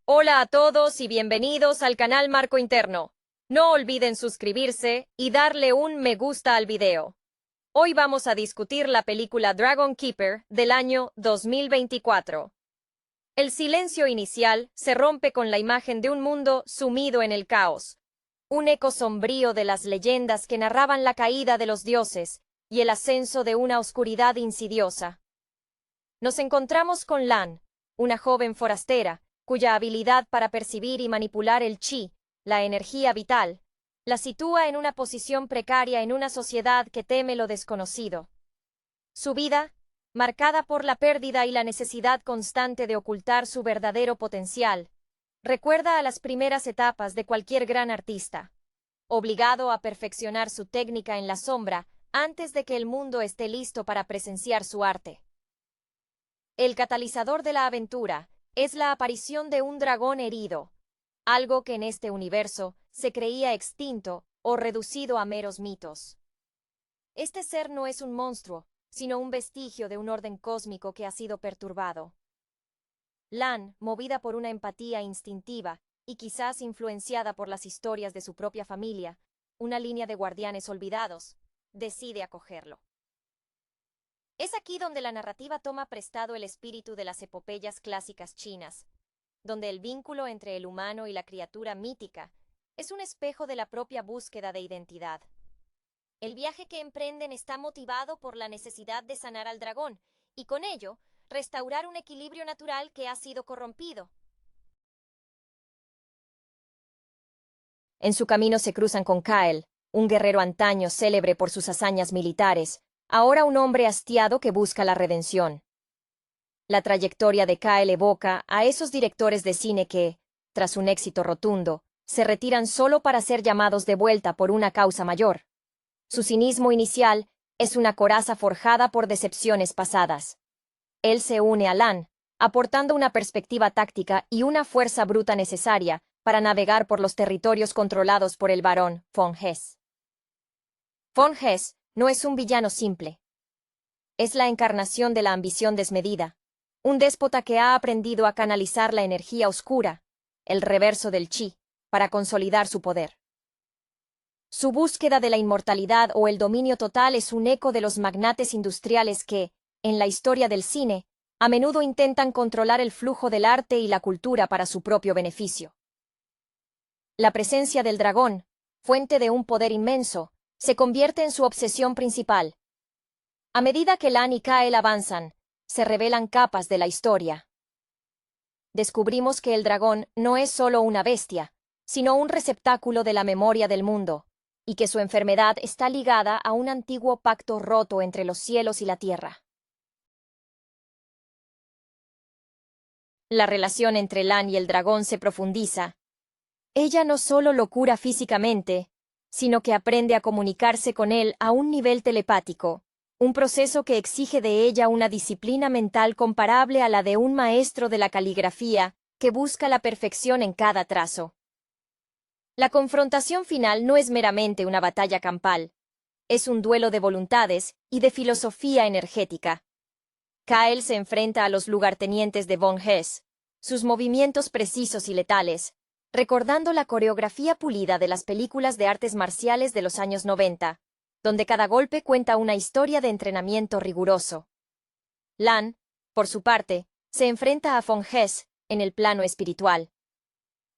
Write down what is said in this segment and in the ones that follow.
Hola a todos y bienvenidos al canal Marco Interno. No olviden suscribirse y darle un me gusta al video. Hoy vamos a discutir la película Dragon Keeper del año 2024. El silencio inicial se rompe con la imagen de un mundo sumido en el caos. Un eco sombrío de las leyendas que narraban la caída de los dioses y el ascenso de una oscuridad insidiosa. Nos encontramos con Lan, una joven forastera, cuya habilidad para percibir y manipular el chi, la energía vital, la sitúa en una posición precaria en una sociedad que teme lo desconocido. Su vida, marcada por la pérdida y la necesidad constante de ocultar su verdadero potencial, recuerda a las primeras etapas de cualquier gran artista, obligado a perfeccionar su técnica en la sombra antes de que el mundo esté listo para presenciar su arte. El catalizador de la aventura es la aparición de un dragón herido, algo que en este universo se creía extinto o reducido a meros mitos. Este ser no es un monstruo, sino un vestigio de un orden cósmico que ha sido perturbado. Lan, movida por una empatía instintiva y quizás influenciada por las historias de su propia familia, una línea de guardianes olvidados, decide acogerlo. Es aquí donde la narrativa toma prestado el espíritu de las epopeyas clásicas chinas, donde el vínculo entre el humano y la criatura mítica es un espejo de la propia búsqueda de identidad. El viaje que emprenden está motivado por la necesidad de sanar al dragón y con ello restaurar un equilibrio natural que ha sido corrompido. En su camino se cruzan con Kael, un guerrero antaño célebre por sus hazañas militares, ahora un hombre hastiado que busca la redención. La trayectoria de Kael evoca a esos directores de cine que, tras un éxito rotundo, se retiran solo para ser llamados de vuelta por una causa mayor. Su cinismo inicial es una coraza forjada por decepciones pasadas. Él se une a Lan, aportando una perspectiva táctica y una fuerza bruta necesaria para navegar por los territorios controlados por el barón Von Hess. Von Hess no es un villano simple. Es la encarnación de la ambición desmedida, un déspota que ha aprendido a canalizar la energía oscura, el reverso del chi, para consolidar su poder. Su búsqueda de la inmortalidad o el dominio total es un eco de los magnates industriales que, en la historia del cine, a menudo intentan controlar el flujo del arte y la cultura para su propio beneficio. La presencia del dragón, fuente de un poder inmenso, se convierte en su obsesión principal. A medida que Lan y Kael avanzan, se revelan capas de la historia. Descubrimos que el dragón no es solo una bestia, sino un receptáculo de la memoria del mundo, y que su enfermedad está ligada a un antiguo pacto roto entre los cielos y la tierra. La relación entre Lan y el dragón se profundiza. Ella no solo lo cura físicamente, sino que aprende a comunicarse con él a un nivel telepático, un proceso que exige de ella una disciplina mental comparable a la de un maestro de la caligrafía que busca la perfección en cada trazo. La confrontación final no es meramente una batalla campal, es un duelo de voluntades y de filosofía energética. Kael se enfrenta a los lugartenientes de Von Hess, sus movimientos precisos y letales, recordando la coreografía pulida de las películas de artes marciales de los años 90, donde cada golpe cuenta una historia de entrenamiento riguroso. Lan, por su parte, se enfrenta a Von Hess en el plano espiritual.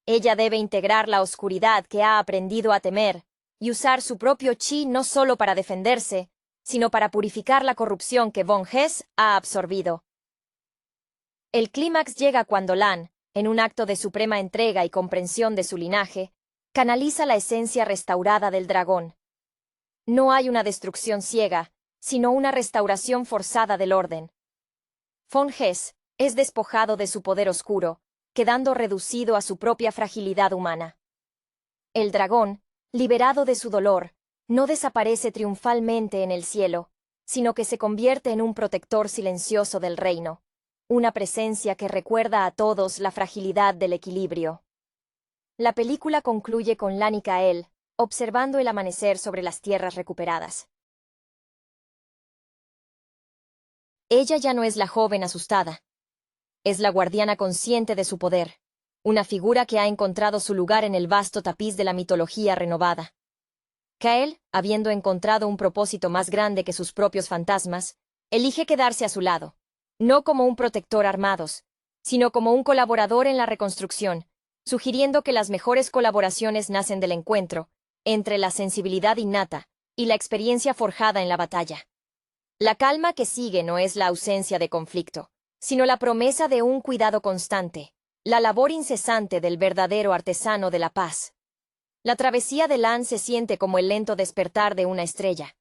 Ella debe integrar la oscuridad que ha aprendido a temer y usar su propio chi no solo para defenderse, sino para purificar la corrupción que Von Hess ha absorbido. El clímax llega cuando Lan, en un acto de suprema entrega y comprensión de su linaje, canaliza la esencia restaurada del dragón. No hay una destrucción ciega, sino una restauración forzada del orden. Von Hess es despojado de su poder oscuro, quedando reducido a su propia fragilidad humana. El dragón, liberado de su dolor, no desaparece triunfalmente en el cielo, sino que se convierte en un protector silencioso del reino, una presencia que recuerda a todos la fragilidad del equilibrio. La película concluye con Lan y Kael observando el amanecer sobre las tierras recuperadas. Ella ya no es la joven asustada. Es la guardiana consciente de su poder, una figura que ha encontrado su lugar en el vasto tapiz de la mitología renovada. Kael, habiendo encontrado un propósito más grande que sus propios fantasmas, elige quedarse a su lado, no como un protector armados, sino como un colaborador en la reconstrucción, sugiriendo que las mejores colaboraciones nacen del encuentro entre la sensibilidad innata y la experiencia forjada en la batalla. La calma que sigue no es la ausencia de conflicto, sino la promesa de un cuidado constante, la labor incesante del verdadero artesano de la paz. La travesía de Lan se siente como el lento despertar de una estrella.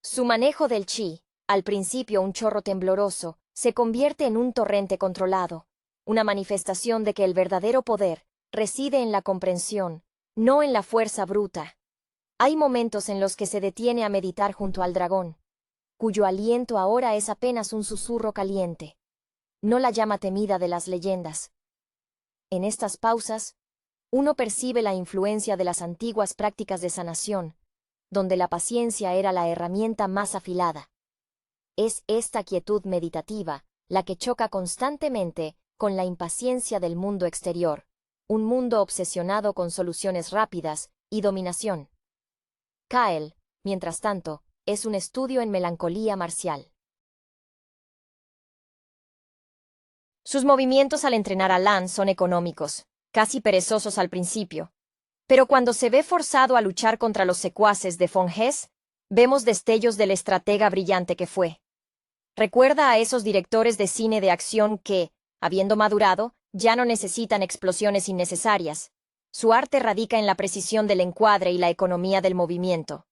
Su manejo del chi, al principio un chorro tembloroso, se convierte en un torrente controlado, una manifestación de que el verdadero poder reside en la comprensión, no en la fuerza bruta. Hay momentos en los que se detiene a meditar junto al dragón, cuyo aliento ahora es apenas un susurro caliente, no la llama temida de las leyendas. En estas pausas, uno percibe la influencia de las antiguas prácticas de sanación, donde la paciencia era la herramienta más afilada. Es esta quietud meditativa la que choca constantemente con la impaciencia del mundo exterior, un mundo obsesionado con soluciones rápidas y dominación. Kael, mientras tanto, es un estudio en melancolía marcial. Sus movimientos al entrenar a Lan son económicos, casi perezosos al principio. Pero cuando se ve forzado a luchar contra los secuaces de Von Hess, vemos destellos del estratega brillante que fue. Recuerda a esos directores de cine de acción que, habiendo madurado, ya no necesitan explosiones innecesarias. Su arte radica en la precisión del encuadre y la economía del movimiento.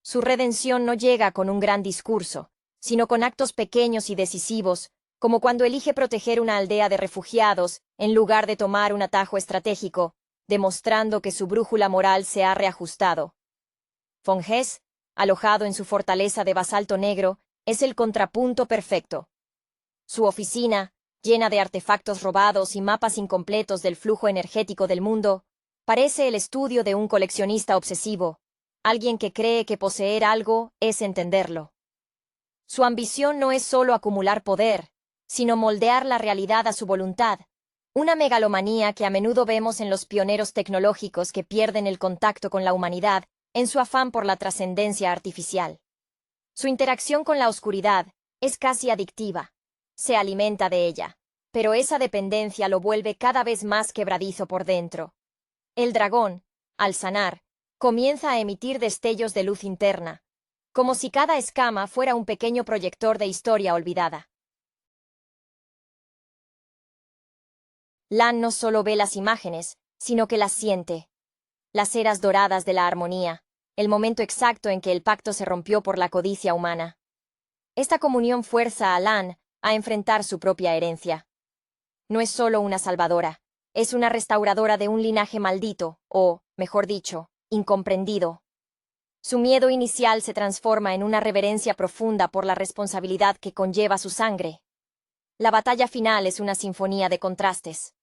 Su redención no llega con un gran discurso, sino con actos pequeños y decisivos, como cuando elige proteger una aldea de refugiados en lugar de tomar un atajo estratégico, demostrando que su brújula moral se ha reajustado. Von Hess, alojado en su fortaleza de basalto negro, es el contrapunto perfecto. Su oficina, llena de artefactos robados y mapas incompletos del flujo energético del mundo, parece el estudio de un coleccionista obsesivo, alguien que cree que poseer algo es entenderlo. Su ambición no es solo acumular poder, sino moldear la realidad a su voluntad, una megalomanía que a menudo vemos en los pioneros tecnológicos que pierden el contacto con la humanidad en su afán por la trascendencia artificial. Su interacción con la oscuridad es casi adictiva. Se alimenta de ella, pero esa dependencia lo vuelve cada vez más quebradizo por dentro. El dragón, al sanar, comienza a emitir destellos de luz interna, como si cada escama fuera un pequeño proyector de historia olvidada. Lan no solo ve las imágenes, sino que las siente. Las eras doradas de la armonía, el momento exacto en que el pacto se rompió por la codicia humana. Esta comunión fuerza a Lan a enfrentar su propia herencia. No es solo una salvadora, es una restauradora de un linaje maldito, o, mejor dicho, incomprendido. Su miedo inicial se transforma en una reverencia profunda por la responsabilidad que conlleva su sangre. La batalla final es una sinfonía de contrastes.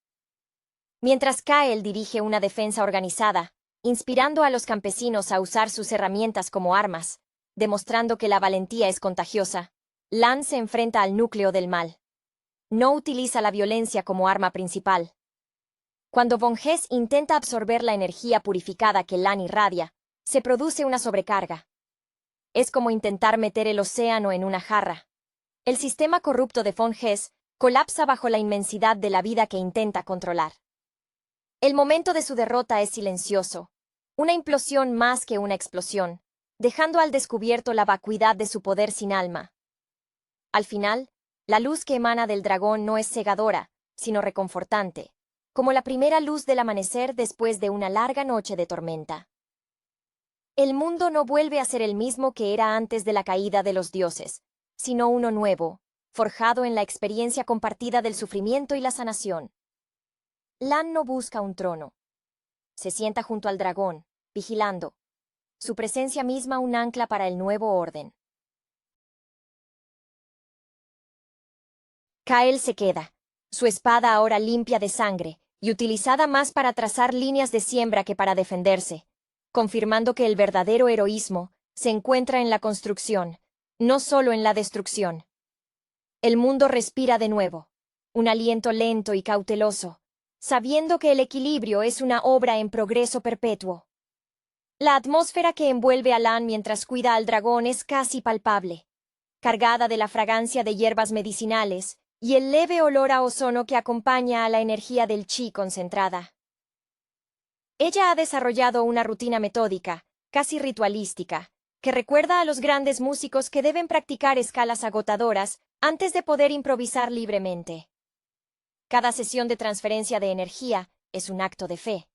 Mientras Kael dirige una defensa organizada, inspirando a los campesinos a usar sus herramientas como armas, demostrando que la valentía es contagiosa, Lan se enfrenta al núcleo del mal. No utiliza la violencia como arma principal. Cuando Von Hess intenta absorber la energía purificada que Lan irradia, se produce una sobrecarga. Es como intentar meter el océano en una jarra. El sistema corrupto de Von Hess colapsa bajo la inmensidad de la vida que intenta controlar. El momento de su derrota es silencioso, una implosión más que una explosión, dejando al descubierto la vacuidad de su poder sin alma. Al final, la luz que emana del dragón no es cegadora, sino reconfortante, como la primera luz del amanecer después de una larga noche de tormenta. El mundo no vuelve a ser el mismo que era antes de la caída de los dioses, sino uno nuevo, forjado en la experiencia compartida del sufrimiento y la sanación. Lan no busca un trono. Se sienta junto al dragón, vigilando. Su presencia misma un ancla para el nuevo orden. Kael se queda, su espada ahora limpia de sangre y utilizada más para trazar líneas de siembra que para defenderse, confirmando que el verdadero heroísmo se encuentra en la construcción, no solo en la destrucción. El mundo respira de nuevo, un aliento lento y cauteloso, sabiendo que el equilibrio es una obra en progreso perpetuo. La atmósfera que envuelve a Lan mientras cuida al dragón es casi palpable, cargada de la fragancia de hierbas medicinales y el leve olor a ozono que acompaña a la energía del chi concentrada. Ella ha desarrollado una rutina metódica, casi ritualística, que recuerda a los grandes músicos que deben practicar escalas agotadoras antes de poder improvisar libremente. Cada sesión de transferencia de energía es un acto de fe.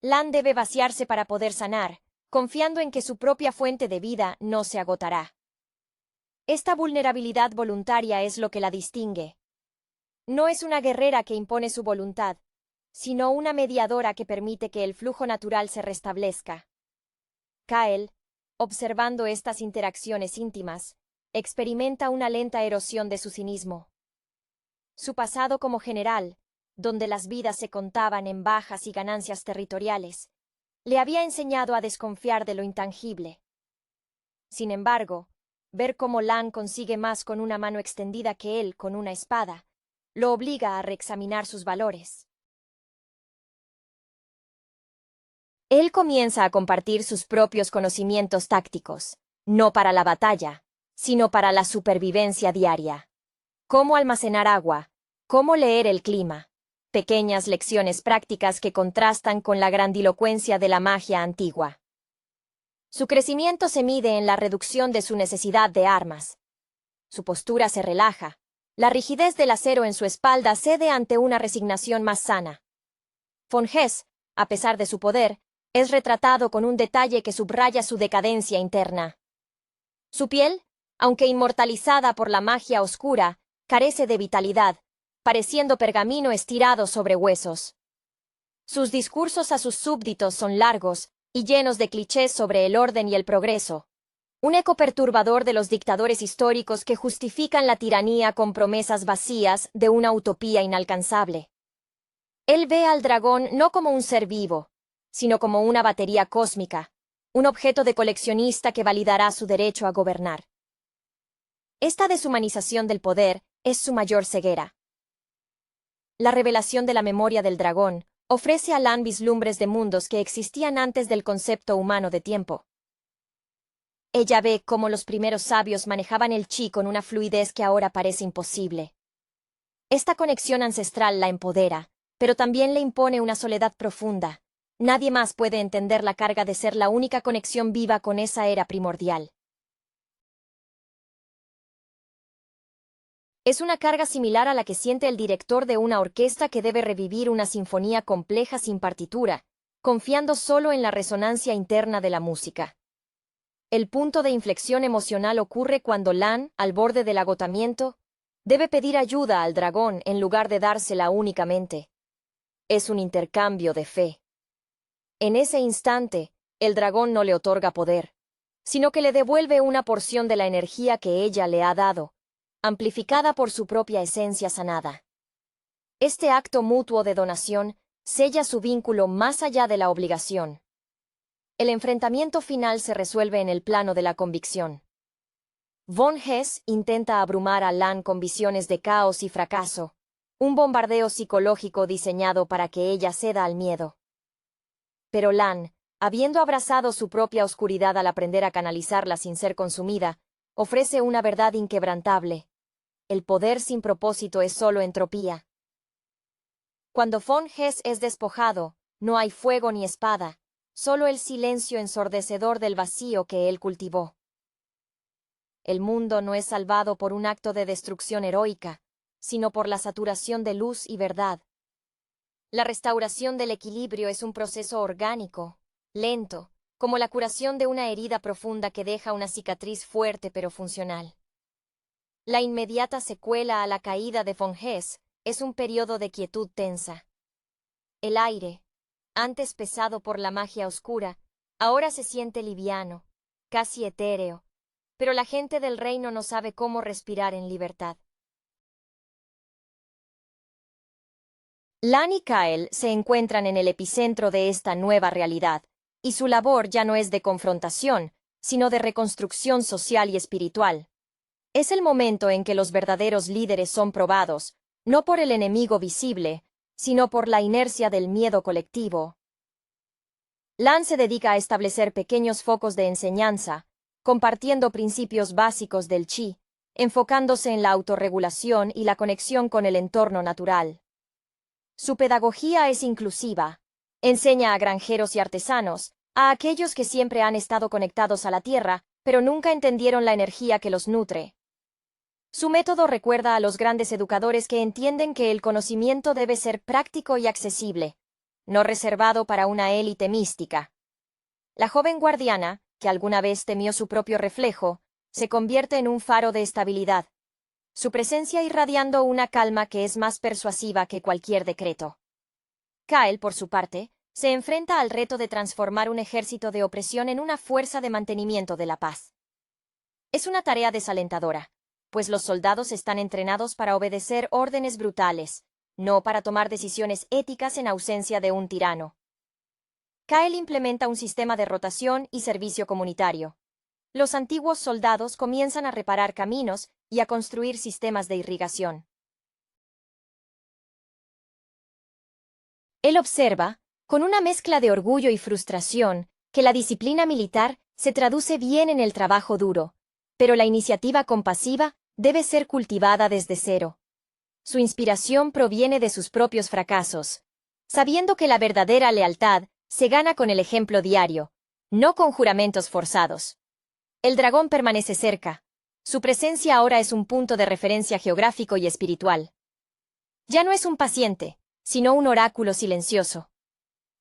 Lan debe vaciarse para poder sanar, confiando en que su propia fuente de vida no se agotará. Esta vulnerabilidad voluntaria es lo que la distingue. No es una guerrera que impone su voluntad, sino una mediadora que permite que el flujo natural se restablezca. Kael, observando estas interacciones íntimas, experimenta una lenta erosión de su cinismo. Su pasado como general, donde las vidas se contaban en bajas y ganancias territoriales, le había enseñado a desconfiar de lo intangible. Sin embargo, ver cómo Lan consigue más con una mano extendida que él con una espada, lo obliga a reexaminar sus valores. Él comienza a compartir sus propios conocimientos tácticos, no para la batalla, sino para la supervivencia diaria. Cómo almacenar agua, cómo leer el clima. Pequeñas lecciones prácticas que contrastan con la grandilocuencia de la magia antigua. Su crecimiento se mide en la reducción de su necesidad de armas. Su postura se relaja. La rigidez del acero en su espalda cede ante una resignación más sana. Von Hess, a pesar de su poder, es retratado con un detalle que subraya su decadencia interna. Su piel, aunque inmortalizada por la magia oscura, carece de vitalidad, pareciendo pergamino estirado sobre huesos. Sus discursos a sus súbditos son largos y llenos de clichés sobre el orden y el progreso, un eco perturbador de los dictadores históricos que justifican la tiranía con promesas vacías de una utopía inalcanzable. Él ve al dragón no como un ser vivo, sino como una batería cósmica, un objeto de coleccionista que validará su derecho a gobernar. Esta deshumanización del poder es su mayor ceguera. La revelación de la memoria del dragón ofrece a Lan vislumbres de mundos que existían antes del concepto humano de tiempo. Ella ve cómo los primeros sabios manejaban el chi con una fluidez que ahora parece imposible. Esta conexión ancestral la empodera, pero también le impone una soledad profunda. Nadie más puede entender la carga de ser la única conexión viva con esa era primordial. Es una carga similar a la que siente el director de una orquesta que debe revivir una sinfonía compleja sin partitura, confiando solo en la resonancia interna de la música. El punto de inflexión emocional ocurre cuando Lan, al borde del agotamiento, debe pedir ayuda al dragón en lugar de dársela únicamente. Es un intercambio de fe. En ese instante, el dragón no le otorga poder, sino que le devuelve una porción de la energía que ella le ha dado, amplificada por su propia esencia sanada. Este acto mutuo de donación sella su vínculo más allá de la obligación. El enfrentamiento final se resuelve en el plano de la convicción. Von Hess intenta abrumar a Lan con visiones de caos y fracaso, un bombardeo psicológico diseñado para que ella ceda al miedo. Pero Lan, habiendo abrazado su propia oscuridad al aprender a canalizarla sin ser consumida, ofrece una verdad inquebrantable. El poder sin propósito es solo entropía. Cuando Von Hess es despojado, no hay fuego ni espada, solo el silencio ensordecedor del vacío que él cultivó. El mundo no es salvado por un acto de destrucción heroica, sino por la saturación de luz y verdad. La restauración del equilibrio es un proceso orgánico, lento, como la curación de una herida profunda que deja una cicatriz fuerte pero funcional. La inmediata secuela a la caída de Von Hess es un periodo de quietud tensa. El aire, antes pesado por la magia oscura, ahora se siente liviano, casi etéreo, pero la gente del reino no sabe cómo respirar en libertad. Lan y Kael se encuentran en el epicentro de esta nueva realidad, y su labor ya no es de confrontación, sino de reconstrucción social y espiritual. Es el momento en que los verdaderos líderes son probados, no por el enemigo visible, sino por la inercia del miedo colectivo. Lan se dedica a establecer pequeños focos de enseñanza, compartiendo principios básicos del chi, enfocándose en la autorregulación y la conexión con el entorno natural. Su pedagogía es inclusiva. Enseña a granjeros y artesanos, a aquellos que siempre han estado conectados a la tierra, pero nunca entendieron la energía que los nutre. Su método recuerda a los grandes educadores que entienden que el conocimiento debe ser práctico y accesible, no reservado para una élite mística. La joven guardiana, que alguna vez temió su propio reflejo, se convierte en un faro de estabilidad, su presencia irradiando una calma que es más persuasiva que cualquier decreto. Kyle, por su parte, se enfrenta al reto de transformar un ejército de opresión en una fuerza de mantenimiento de la paz. Es una tarea desalentadora, pues los soldados están entrenados para obedecer órdenes brutales, no para tomar decisiones éticas en ausencia de un tirano. Kyle implementa un sistema de rotación y servicio comunitario. Los antiguos soldados comienzan a reparar caminos y a construir sistemas de irrigación. Él observa, con una mezcla de orgullo y frustración, que la disciplina militar se traduce bien en el trabajo duro, pero la iniciativa compasiva debe ser cultivada desde cero. Su inspiración proviene de sus propios fracasos, sabiendo que la verdadera lealtad se gana con el ejemplo diario, no con juramentos forzados. El dragón permanece cerca. Su presencia ahora es un punto de referencia geográfico y espiritual. Ya no es un paciente, sino un oráculo silencioso.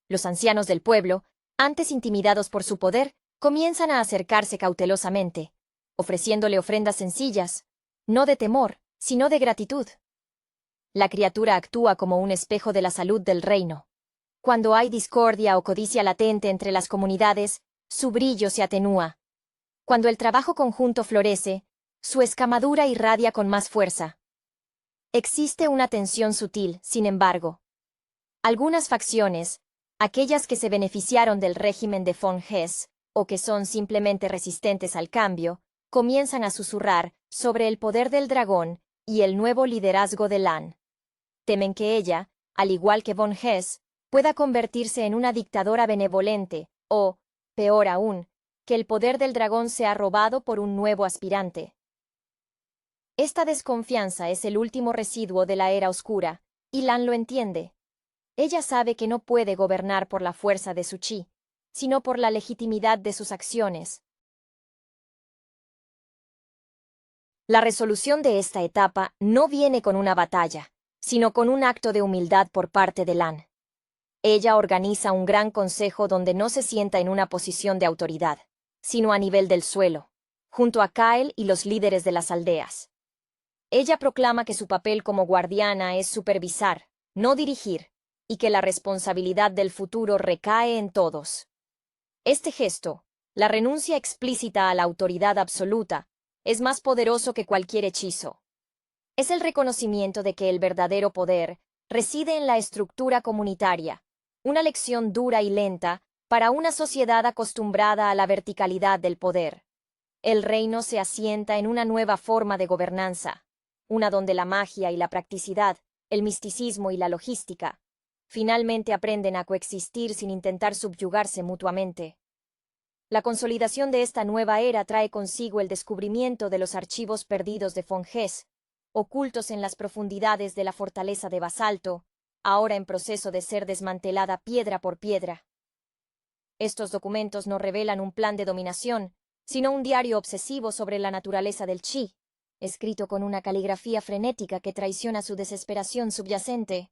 Los ancianos del pueblo, antes intimidados por su poder, comienzan a acercarse cautelosamente, ofreciéndole ofrendas sencillas, no de temor, sino de gratitud. La criatura actúa como un espejo de la salud del reino. Cuando hay discordia o codicia latente entre las comunidades, su brillo se atenúa. Cuando el trabajo conjunto florece, su escamadura irradia con más fuerza. Existe una tensión sutil, sin embargo. Algunas facciones, aquellas que se beneficiaron del régimen de von Hesse, o que son simplemente resistentes al cambio, comienzan a susurrar sobre el poder del dragón y el nuevo liderazgo de Lan. Temen que ella, al igual que von Hesse, pueda convertirse en una dictadora benevolente, o, peor aún, que el poder del dragón sea robado por un nuevo aspirante. Esta desconfianza es el último residuo de la era oscura, y Lan lo entiende. Ella sabe que no puede gobernar por la fuerza de su chi, sino por la legitimidad de sus acciones. La resolución de esta etapa no viene con una batalla, sino con un acto de humildad por parte de Lan. Ella organiza un gran consejo donde no se sienta en una posición de autoridad, sino a nivel del suelo, junto a Kyle y los líderes de las aldeas. Ella proclama que su papel como guardiana es supervisar, no dirigir, y que la responsabilidad del futuro recae en todos. Este gesto, la renuncia explícita a la autoridad absoluta, es más poderoso que cualquier hechizo. Es el reconocimiento de que el verdadero poder reside en la estructura comunitaria, una lección dura y lenta para una sociedad acostumbrada a la verticalidad del poder. El reino se asienta en una nueva forma de gobernanza, una donde la magia y la practicidad, el misticismo y la logística, finalmente aprenden a coexistir sin intentar subyugarse mutuamente. La consolidación de esta nueva era trae consigo el descubrimiento de los archivos perdidos de von Hesse, ocultos en las profundidades de la fortaleza de basalto, ahora en proceso de ser desmantelada piedra por piedra. Estos documentos no revelan un plan de dominación, sino un diario obsesivo sobre la naturaleza del chi, escrito con una caligrafía frenética que traiciona su desesperación subyacente.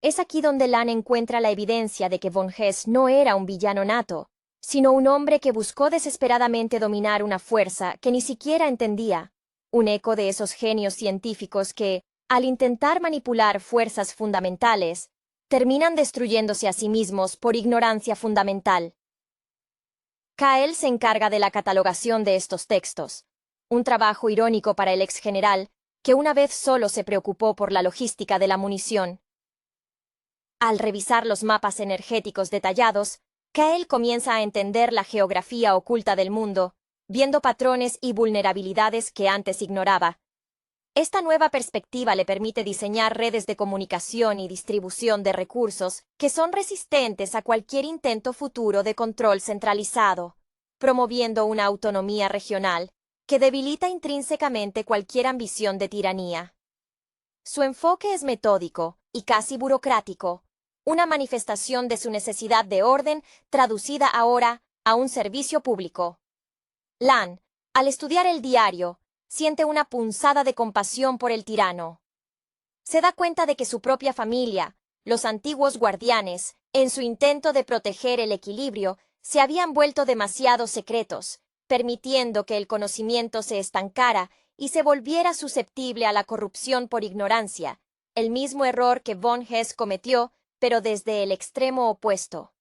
Es aquí donde Lan encuentra la evidencia de que von Hesse no era un villano nato, sino un hombre que buscó desesperadamente dominar una fuerza que ni siquiera entendía, un eco de esos genios científicos que, al intentar manipular fuerzas fundamentales, terminan destruyéndose a sí mismos por ignorancia fundamental. Kyle se encarga de la catalogación de estos textos, un trabajo irónico para el ex general, que una vez solo se preocupó por la logística de la munición. Al revisar los mapas energéticos detallados, Kyle comienza a entender la geografía oculta del mundo, viendo patrones y vulnerabilidades que antes ignoraba. Esta nueva perspectiva le permite diseñar redes de comunicación y distribución de recursos que son resistentes a cualquier intento futuro de control centralizado, promoviendo una autonomía regional que debilita intrínsecamente cualquier ambición de tiranía. Su enfoque es metódico y casi burocrático, una manifestación de su necesidad de orden traducida ahora a un servicio público. Lan, al estudiar el diario, siente una punzada de compasión por el tirano. Se da cuenta de que su propia familia, los antiguos guardianes, en su intento de proteger el equilibrio, se habían vuelto demasiado secretos, permitiendo que el conocimiento se estancara y se volviera susceptible a la corrupción por ignorancia, el mismo error que von Hess cometió, pero desde el extremo opuesto.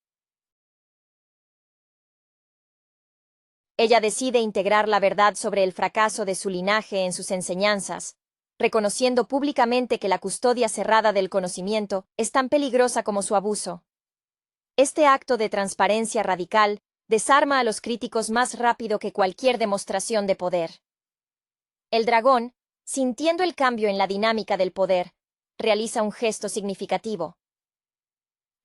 Ella decide integrar la verdad sobre el fracaso de su linaje en sus enseñanzas, reconociendo públicamente que la custodia cerrada del conocimiento es tan peligrosa como su abuso. Este acto de transparencia radical desarma a los críticos más rápido que cualquier demostración de poder. El dragón, sintiendo el cambio en la dinámica del poder, realiza un gesto significativo.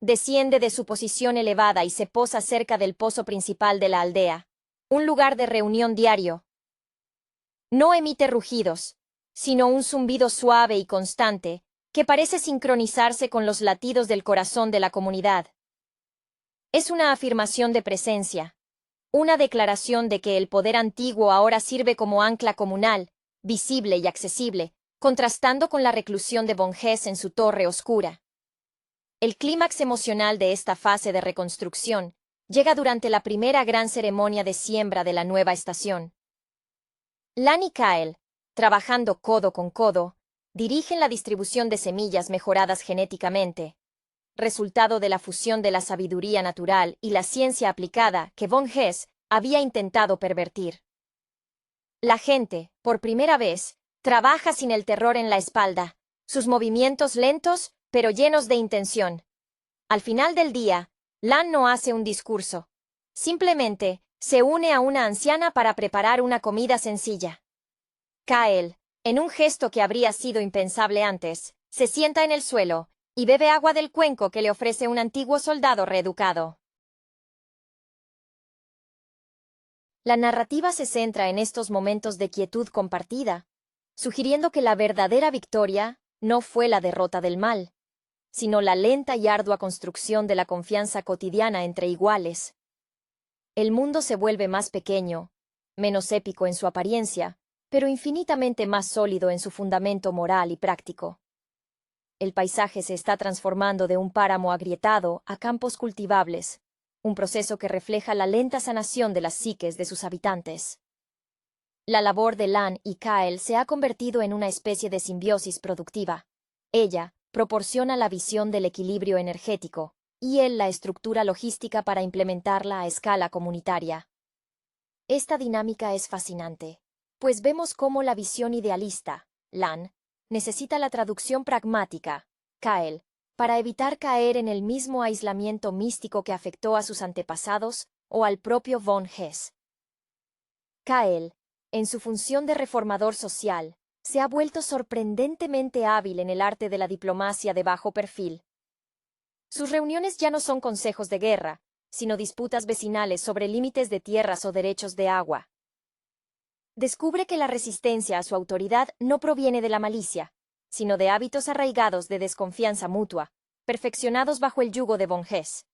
Desciende de su posición elevada y se posa cerca del pozo principal de la aldea, un lugar de reunión diario. No emite rugidos, sino un zumbido suave y constante, que parece sincronizarse con los latidos del corazón de la comunidad. Es una afirmación de presencia, una declaración de que el poder antiguo ahora sirve como ancla comunal, visible y accesible, contrastando con la reclusión de von Hess en su torre oscura. El clímax emocional de esta fase de reconstrucción llega durante la primera gran ceremonia de siembra de la nueva estación. Lan y Kael, trabajando codo con codo, dirigen la distribución de semillas mejoradas genéticamente, resultado de la fusión de la sabiduría natural y la ciencia aplicada que von Hess había intentado pervertir. La gente, por primera vez, trabaja sin el terror en la espalda, sus movimientos lentos, pero llenos de intención. Al final del día, Lan no hace un discurso. Simplemente, se une a una anciana para preparar una comida sencilla. Kael, en un gesto que habría sido impensable antes, se sienta en el suelo y bebe agua del cuenco que le ofrece un antiguo soldado reeducado. La narrativa se centra en estos momentos de quietud compartida, sugiriendo que la verdadera victoria no fue la derrota del mal, sino la lenta y ardua construcción de la confianza cotidiana entre iguales. El mundo se vuelve más pequeño, menos épico en su apariencia, pero infinitamente más sólido en su fundamento moral y práctico. El paisaje se está transformando de un páramo agrietado a campos cultivables, un proceso que refleja la lenta sanación de las psiques de sus habitantes. La labor de Lan y Kael se ha convertido en una especie de simbiosis productiva. Ella proporciona la visión del equilibrio energético, y él la estructura logística para implementarla a escala comunitaria. Esta dinámica es fascinante, pues vemos cómo la visión idealista, Lan, necesita la traducción pragmática, Kael, para evitar caer en el mismo aislamiento místico que afectó a sus antepasados o al propio von Hess. Kael, en su función de reformador social, se ha vuelto sorprendentemente hábil en el arte de la diplomacia de bajo perfil. Sus reuniones ya no son consejos de guerra, sino disputas vecinales sobre límites de tierras o derechos de agua. Descubre que la resistencia a su autoridad no proviene de la malicia, sino de hábitos arraigados de desconfianza mutua, perfeccionados bajo el yugo de von Hess.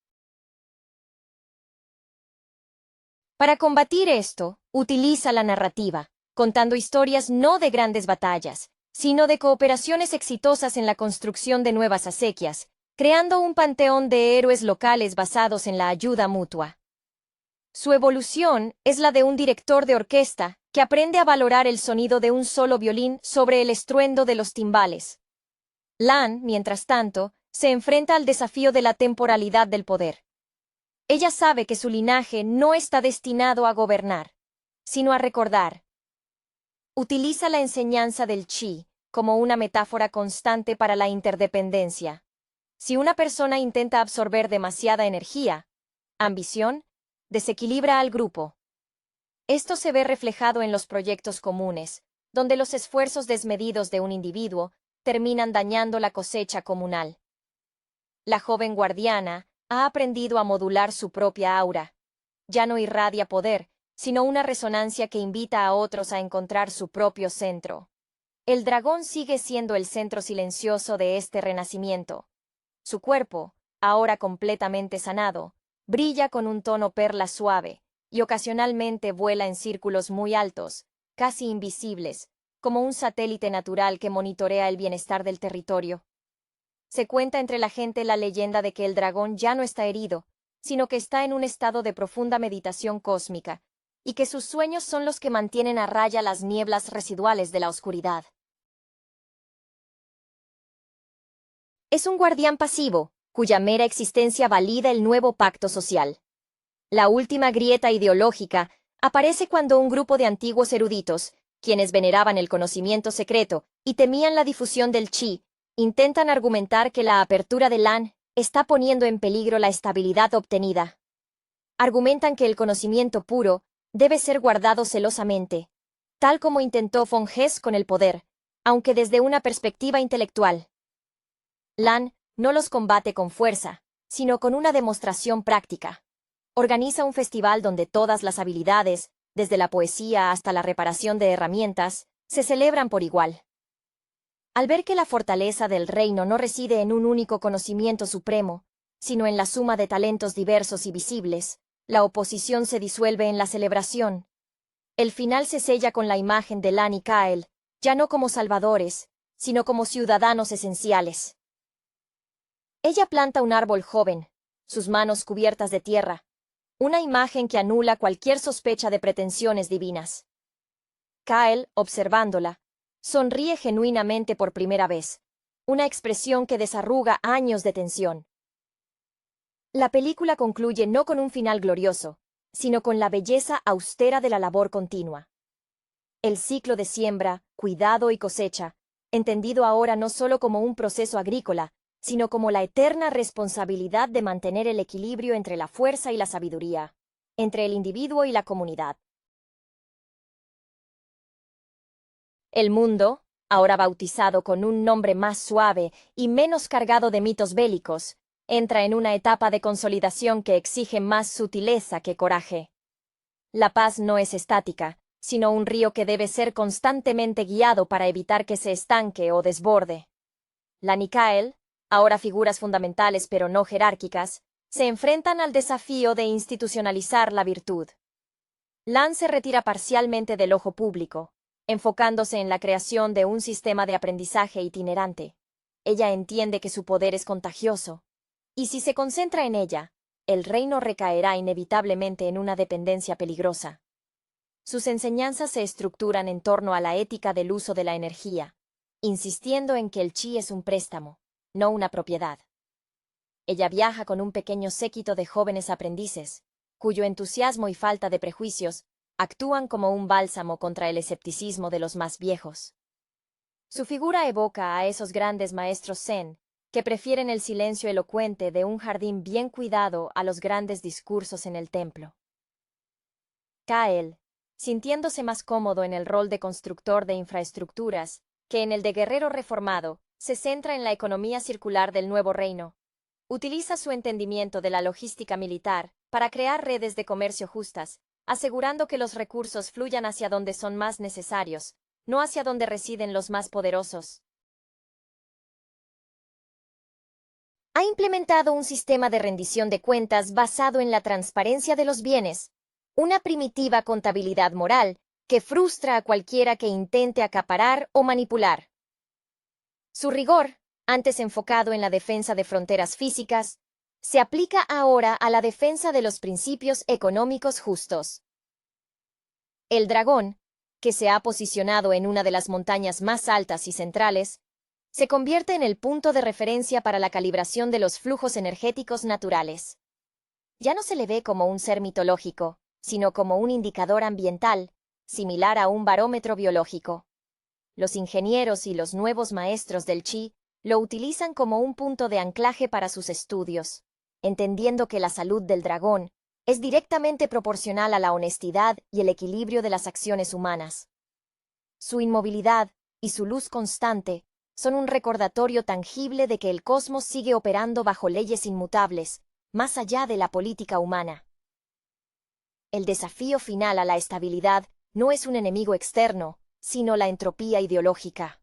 Para combatir esto, utiliza la narrativa, contando historias no de grandes batallas, sino de cooperaciones exitosas en la construcción de nuevas acequias, creando un panteón de héroes locales basados en la ayuda mutua. Su evolución es la de un director de orquesta que aprende a valorar el sonido de un solo violín sobre el estruendo de los timbales. Lan, mientras tanto, se enfrenta al desafío de la temporalidad del poder. Ella sabe que su linaje no está destinado a gobernar, sino a recordar. Utiliza la enseñanza del chi como una metáfora constante para la interdependencia. Si una persona intenta absorber demasiada energía, ambición, desequilibra al grupo. Esto se ve reflejado en los proyectos comunes, donde los esfuerzos desmedidos de un individuo terminan dañando la cosecha comunal. La joven guardiana ha aprendido a modular su propia aura. Ya no irradia poder, sino una resonancia que invita a otros a encontrar su propio centro. El dragón sigue siendo el centro silencioso de este renacimiento. Su cuerpo, ahora completamente sanado, brilla con un tono perla suave y ocasionalmente vuela en círculos muy altos, casi invisibles, como un satélite natural que monitorea el bienestar del territorio. Se cuenta entre la gente la leyenda de que el dragón ya no está herido, sino que está en un estado de profunda meditación cósmica, y que sus sueños son los que mantienen a raya las nieblas residuales de la oscuridad. Es un guardián pasivo, cuya mera existencia valida el nuevo pacto social. La última grieta ideológica aparece cuando un grupo de antiguos eruditos, quienes veneraban el conocimiento secreto y temían la difusión del chi, intentan argumentar que la apertura de Lan está poniendo en peligro la estabilidad obtenida. Argumentan que el conocimiento puro debe ser guardado celosamente, tal como intentó von Hess con el poder, aunque desde una perspectiva intelectual. Lan no los combate con fuerza, sino con una demostración práctica. Organiza un festival donde todas las habilidades, desde la poesía hasta la reparación de herramientas, se celebran por igual. Al ver que la fortaleza del reino no reside en un único conocimiento supremo, sino en la suma de talentos diversos y visibles, la oposición se disuelve en la celebración. El final se sella con la imagen de Lan y Kael, ya no como salvadores, sino como ciudadanos esenciales. Ella planta un árbol joven, sus manos cubiertas de tierra, una imagen que anula cualquier sospecha de pretensiones divinas. Kael, observándola, sonríe genuinamente por primera vez, una expresión que desarruga años de tensión. La película concluye no con un final glorioso, sino con la belleza austera de la labor continua. El ciclo de siembra, cuidado y cosecha, entendido ahora no solo como un proceso agrícola, sino como la eterna responsabilidad de mantener el equilibrio entre la fuerza y la sabiduría, entre el individuo y la comunidad. El mundo, ahora bautizado con un nombre más suave y menos cargado de mitos bélicos, entra en una etapa de consolidación que exige más sutileza que coraje. La paz no es estática, sino un río que debe ser constantemente guiado para evitar que se estanque o desborde. Lan y Kael, ahora figuras fundamentales pero no jerárquicas, se enfrentan al desafío de institucionalizar la virtud. Lan se retira parcialmente del ojo público, enfocándose en la creación de un sistema de aprendizaje itinerante. Ella entiende que su poder es contagioso, y si se concentra en ella, el reino recaerá inevitablemente en una dependencia peligrosa. Sus enseñanzas se estructuran en torno a la ética del uso de la energía, insistiendo en que el chi es un préstamo, no una propiedad. Ella viaja con un pequeño séquito de jóvenes aprendices, cuyo entusiasmo y falta de prejuicios actúan como un bálsamo contra el escepticismo de los más viejos. Su figura evoca a esos grandes maestros zen, que prefieren el silencio elocuente de un jardín bien cuidado a los grandes discursos en el templo. Kael, sintiéndose más cómodo en el rol de constructor de infraestructuras que en el de guerrero reformado, se centra en la economía circular del nuevo reino. Utiliza su entendimiento de la logística militar para crear redes de comercio justas, asegurando que los recursos fluyan hacia donde son más necesarios, no hacia donde residen los más poderosos. Ha implementado un sistema de rendición de cuentas basado en la transparencia de los bienes, una primitiva contabilidad moral que frustra a cualquiera que intente acaparar o manipular. Su rigor, antes enfocado en la defensa de fronteras físicas, se aplica ahora a la defensa de los principios económicos justos. El dragón, que se ha posicionado en una de las montañas más altas y centrales, se convierte en el punto de referencia para la calibración de los flujos energéticos naturales. Ya no se le ve como un ser mitológico, sino como un indicador ambiental, similar a un barómetro biológico. Los ingenieros y los nuevos maestros del chi lo utilizan como un punto de anclaje para sus estudios, entendiendo que la salud del dragón es directamente proporcional a la honestidad y el equilibrio de las acciones humanas. Su inmovilidad y su luz constante son un recordatorio tangible de que el cosmos sigue operando bajo leyes inmutables, más allá de la política humana. El desafío final a la estabilidad no es un enemigo externo, sino la entropía ideológica.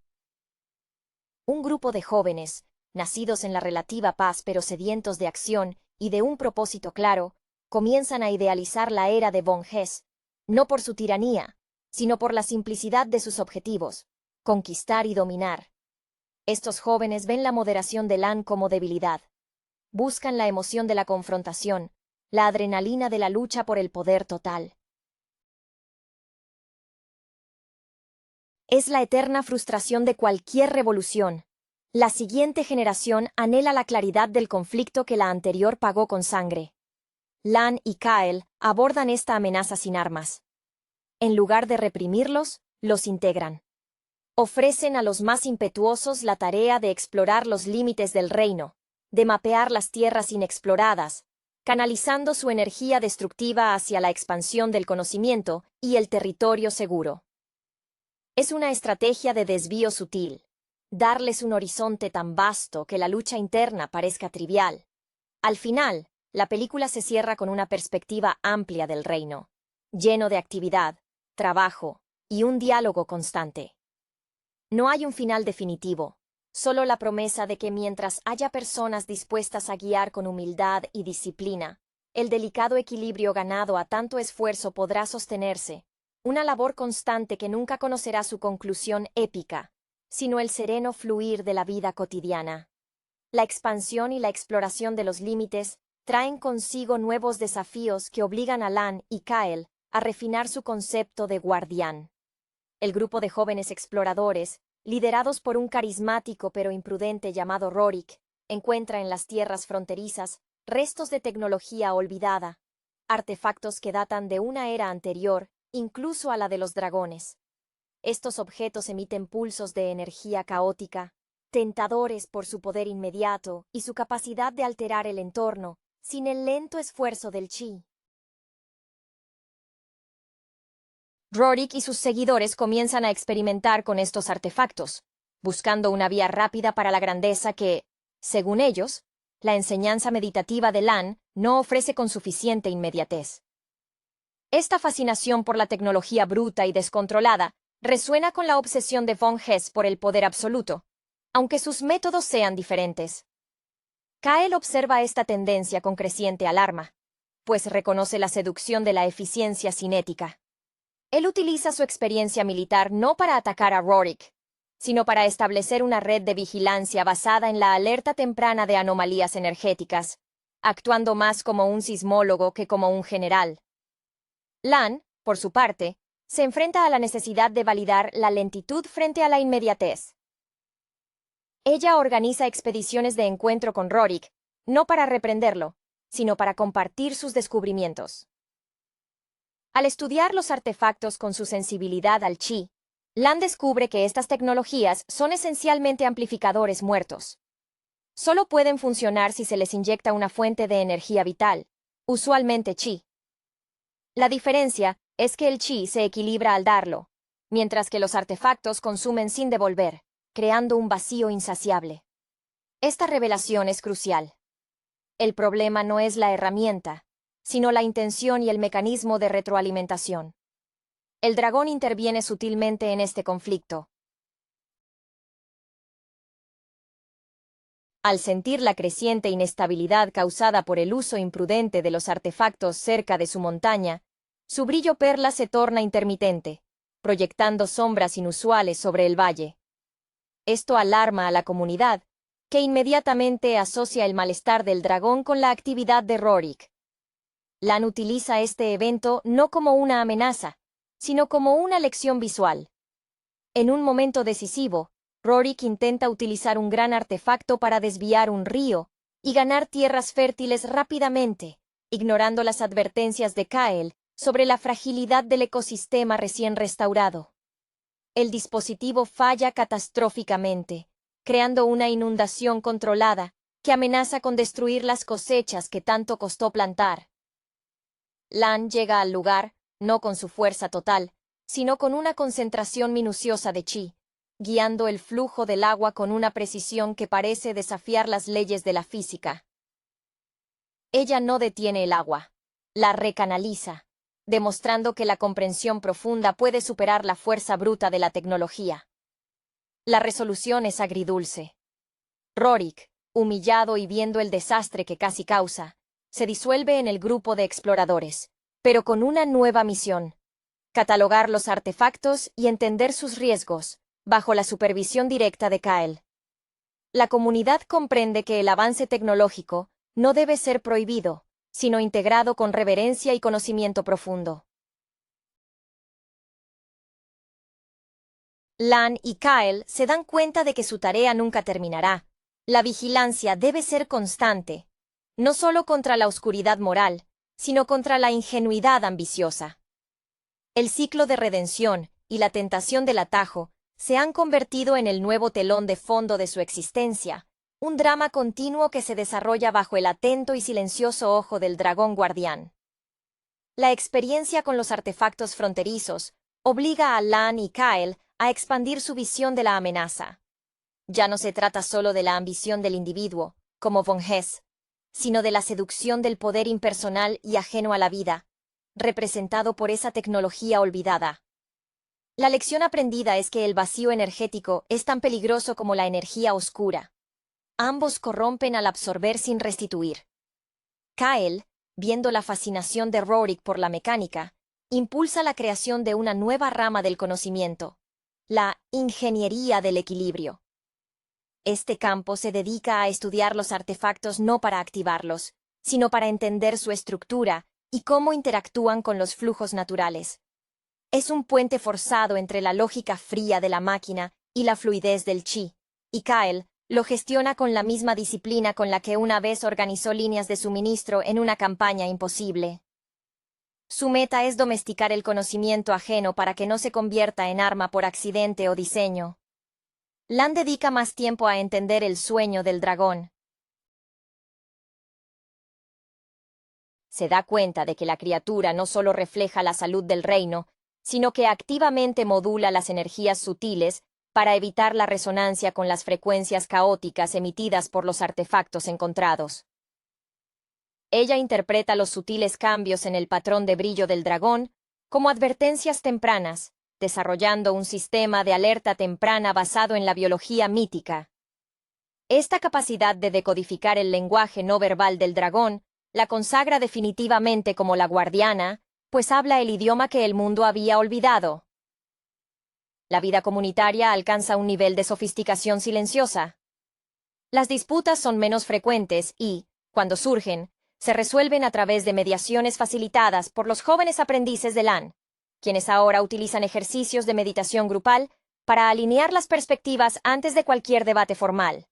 Un grupo de jóvenes, nacidos en la relativa paz pero sedientos de acción y de un propósito claro, comienzan a idealizar la era de Von Hess, no por su tiranía, sino por la simplicidad de sus objetivos, conquistar y dominar. Estos jóvenes ven la moderación de Lan como debilidad. Buscan la emoción de la confrontación, la adrenalina de la lucha por el poder total. Es la eterna frustración de cualquier revolución. La siguiente generación anhela la claridad del conflicto que la anterior pagó con sangre. Lan y Kael abordan esta amenaza sin armas. En lugar de reprimirlos, los integran. Ofrecen a los más impetuosos la tarea de explorar los límites del reino, de mapear las tierras inexploradas, canalizando su energía destructiva hacia la expansión del conocimiento y el territorio seguro. Es una estrategia de desvío sutil, darles un horizonte tan vasto que la lucha interna parezca trivial. Al final, la película se cierra con una perspectiva amplia del reino, lleno de actividad, trabajo y un diálogo constante. No hay un final definitivo, solo la promesa de que mientras haya personas dispuestas a guiar con humildad y disciplina, el delicado equilibrio ganado a tanto esfuerzo podrá sostenerse, una labor constante que nunca conocerá su conclusión épica, sino el sereno fluir de la vida cotidiana. La expansión y la exploración de los límites traen consigo nuevos desafíos que obligan a Lan y Kael a refinar su concepto de guardián. El grupo de jóvenes exploradores, liderados por un carismático pero imprudente llamado Rorik, encuentra en las tierras fronterizas restos de tecnología olvidada, artefactos que datan de una era anterior, incluso a la de los dragones. Estos objetos emiten pulsos de energía caótica, tentadores por su poder inmediato y su capacidad de alterar el entorno, sin el lento esfuerzo del chi. Rorik y sus seguidores comienzan a experimentar con estos artefactos, buscando una vía rápida para la grandeza que, según ellos, la enseñanza meditativa de Lan no ofrece con suficiente inmediatez. Esta fascinación por la tecnología bruta y descontrolada resuena con la obsesión de Von Hess por el poder absoluto, aunque sus métodos sean diferentes. Kael observa esta tendencia con creciente alarma, pues reconoce la seducción de la eficiencia cinética. Él utiliza su experiencia militar no para atacar a Rorik, sino para establecer una red de vigilancia basada en la alerta temprana de anomalías energéticas, actuando más como un sismólogo que como un general. Lan, por su parte, se enfrenta a la necesidad de validar la lentitud frente a la inmediatez. Ella organiza expediciones de encuentro con Rorik, no para reprenderlo, sino para compartir sus descubrimientos. Al estudiar los artefactos con su sensibilidad al chi, Lan descubre que estas tecnologías son esencialmente amplificadores muertos. Solo pueden funcionar si se les inyecta una fuente de energía vital, usualmente chi. La diferencia es que el chi se equilibra al darlo, mientras que los artefactos consumen sin devolver, creando un vacío insaciable. Esta revelación es crucial. El problema no es la herramienta, sino la intención y el mecanismo de retroalimentación. El dragón interviene sutilmente en este conflicto. Al sentir la creciente inestabilidad causada por el uso imprudente de los artefactos cerca de su montaña, su brillo perla se torna intermitente, proyectando sombras inusuales sobre el valle. Esto alarma a la comunidad, que inmediatamente asocia el malestar del dragón con la actividad de Rorik. Lan utiliza este evento no como una amenaza, sino como una lección visual. En un momento decisivo, Rorik intenta utilizar un gran artefacto para desviar un río y ganar tierras fértiles rápidamente, ignorando las advertencias de Kael sobre la fragilidad del ecosistema recién restaurado. El dispositivo falla catastróficamente, creando una inundación controlada que amenaza con destruir las cosechas que tanto costó plantar. Lan llega al lugar, no con su fuerza total, sino con una concentración minuciosa de chi, guiando el flujo del agua con una precisión que parece desafiar las leyes de la física. Ella no detiene el agua, la recanaliza, demostrando que la comprensión profunda puede superar la fuerza bruta de la tecnología. La resolución es agridulce. Rorik, humillado y viendo el desastre que casi causa, se disuelve en el grupo de exploradores, pero con una nueva misión: catalogar los artefactos y entender sus riesgos, bajo la supervisión directa de Kael. La comunidad comprende que el avance tecnológico no debe ser prohibido, sino integrado con reverencia y conocimiento profundo. Lan y Kael se dan cuenta de que su tarea nunca terminará. La vigilancia debe ser constante, no solo contra la oscuridad moral, sino contra la ingenuidad ambiciosa. El ciclo de redención y la tentación del atajo se han convertido en el nuevo telón de fondo de su existencia, un drama continuo que se desarrolla bajo el atento y silencioso ojo del dragón guardián. La experiencia con los artefactos fronterizos obliga a Lan y Kael a expandir su visión de la amenaza. Ya no se trata solo de la ambición del individuo, como von Hess, sino de la seducción del poder impersonal y ajeno a la vida, representado por esa tecnología olvidada. La lección aprendida es que el vacío energético es tan peligroso como la energía oscura. Ambos corrompen al absorber sin restituir. Kael, viendo la fascinación de Rorik por la mecánica, impulsa la creación de una nueva rama del conocimiento: la ingeniería del equilibrio. Este campo se dedica a estudiar los artefactos no para activarlos, sino para entender su estructura y cómo interactúan con los flujos naturales. Es un puente forzado entre la lógica fría de la máquina y la fluidez del chi, y Kael lo gestiona con la misma disciplina con la que una vez organizó líneas de suministro en una campaña imposible. Su meta es domesticar el conocimiento ajeno para que no se convierta en arma por accidente o diseño. Lan dedica más tiempo a entender el sueño del dragón. Se da cuenta de que la criatura no solo refleja la salud del reino, sino que activamente modula las energías sutiles para evitar la resonancia con las frecuencias caóticas emitidas por los artefactos encontrados. Ella interpreta los sutiles cambios en el patrón de brillo del dragón como advertencias tempranas, desarrollando un sistema de alerta temprana basado en la biología mítica. Esta capacidad de decodificar el lenguaje no verbal del dragón la consagra definitivamente como la guardiana, pues habla el idioma que el mundo había olvidado. La vida comunitaria alcanza un nivel de sofisticación silenciosa. Las disputas son menos frecuentes y, cuando surgen, se resuelven a través de mediaciones facilitadas por los jóvenes aprendices de Lan, quienes ahora utilizan ejercicios de meditación grupal para alinear las perspectivas antes de cualquier debate formal.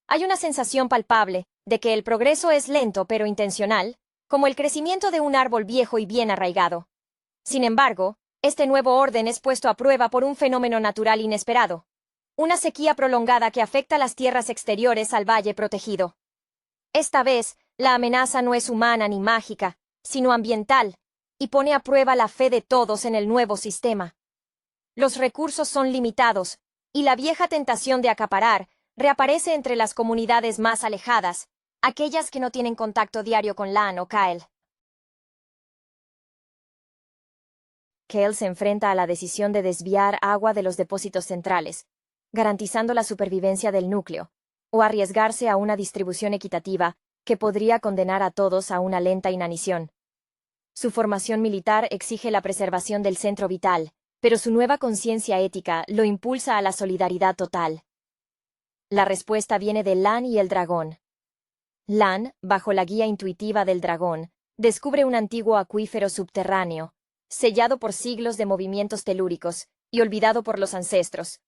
Hay una sensación palpable de que el progreso es lento pero intencional, como el crecimiento de un árbol viejo y bien arraigado. Sin embargo, este nuevo orden es puesto a prueba por un fenómeno natural inesperado: una sequía prolongada que afecta las tierras exteriores al valle protegido. Esta vez, la amenaza no es humana ni mágica, sino ambiental, y pone a prueba la fe de todos en el nuevo sistema. Los recursos son limitados, y la vieja tentación de acaparar reaparece entre las comunidades más alejadas, aquellas que no tienen contacto diario con Lan o Kael. Kael se enfrenta a la decisión de desviar agua de los depósitos centrales, garantizando la supervivencia del núcleo, o arriesgarse a una distribución equitativa que podría condenar a todos a una lenta inanición. Su formación militar exige la preservación del centro vital, pero su nueva conciencia ética lo impulsa a la solidaridad total. La respuesta viene de Lan y el dragón. Lan, bajo la guía intuitiva del dragón, descubre un antiguo acuífero subterráneo, sellado por siglos de movimientos telúricos y olvidado por los ancestros.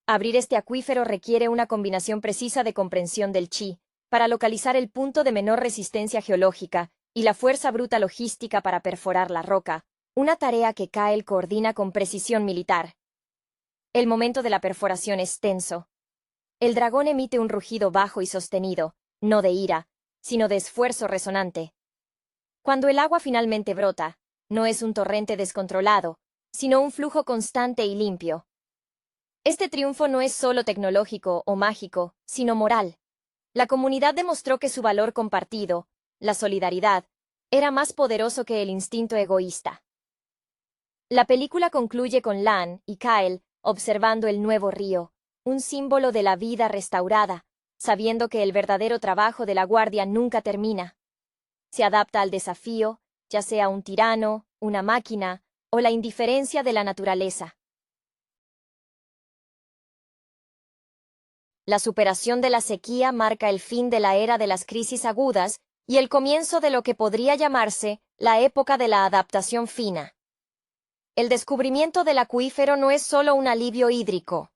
Abrir este acuífero requiere una combinación precisa de comprensión del chi, para localizar el punto de menor resistencia geológica, y la fuerza bruta logística para perforar la roca, una tarea que Kael coordina con precisión militar. El momento de la perforación es tenso. El dragón emite un rugido bajo y sostenido, no de ira, sino de esfuerzo resonante. Cuando el agua finalmente brota, no es un torrente descontrolado, sino un flujo constante y limpio. Este triunfo no es solo tecnológico o mágico, sino moral. La comunidad demostró que su valor compartido, la solidaridad, era más poderoso que el instinto egoísta. La película concluye con Lan y Kyle observando el nuevo río, un símbolo de la vida restaurada, sabiendo que el verdadero trabajo de la guardia nunca termina. Se adapta al desafío, ya sea un tirano, una máquina o la indiferencia de la naturaleza. La superación de la sequía marca el fin de la era de las crisis agudas y el comienzo de lo que podría llamarse la época de la adaptación fina. El descubrimiento del acuífero no es solo un alivio hídrico.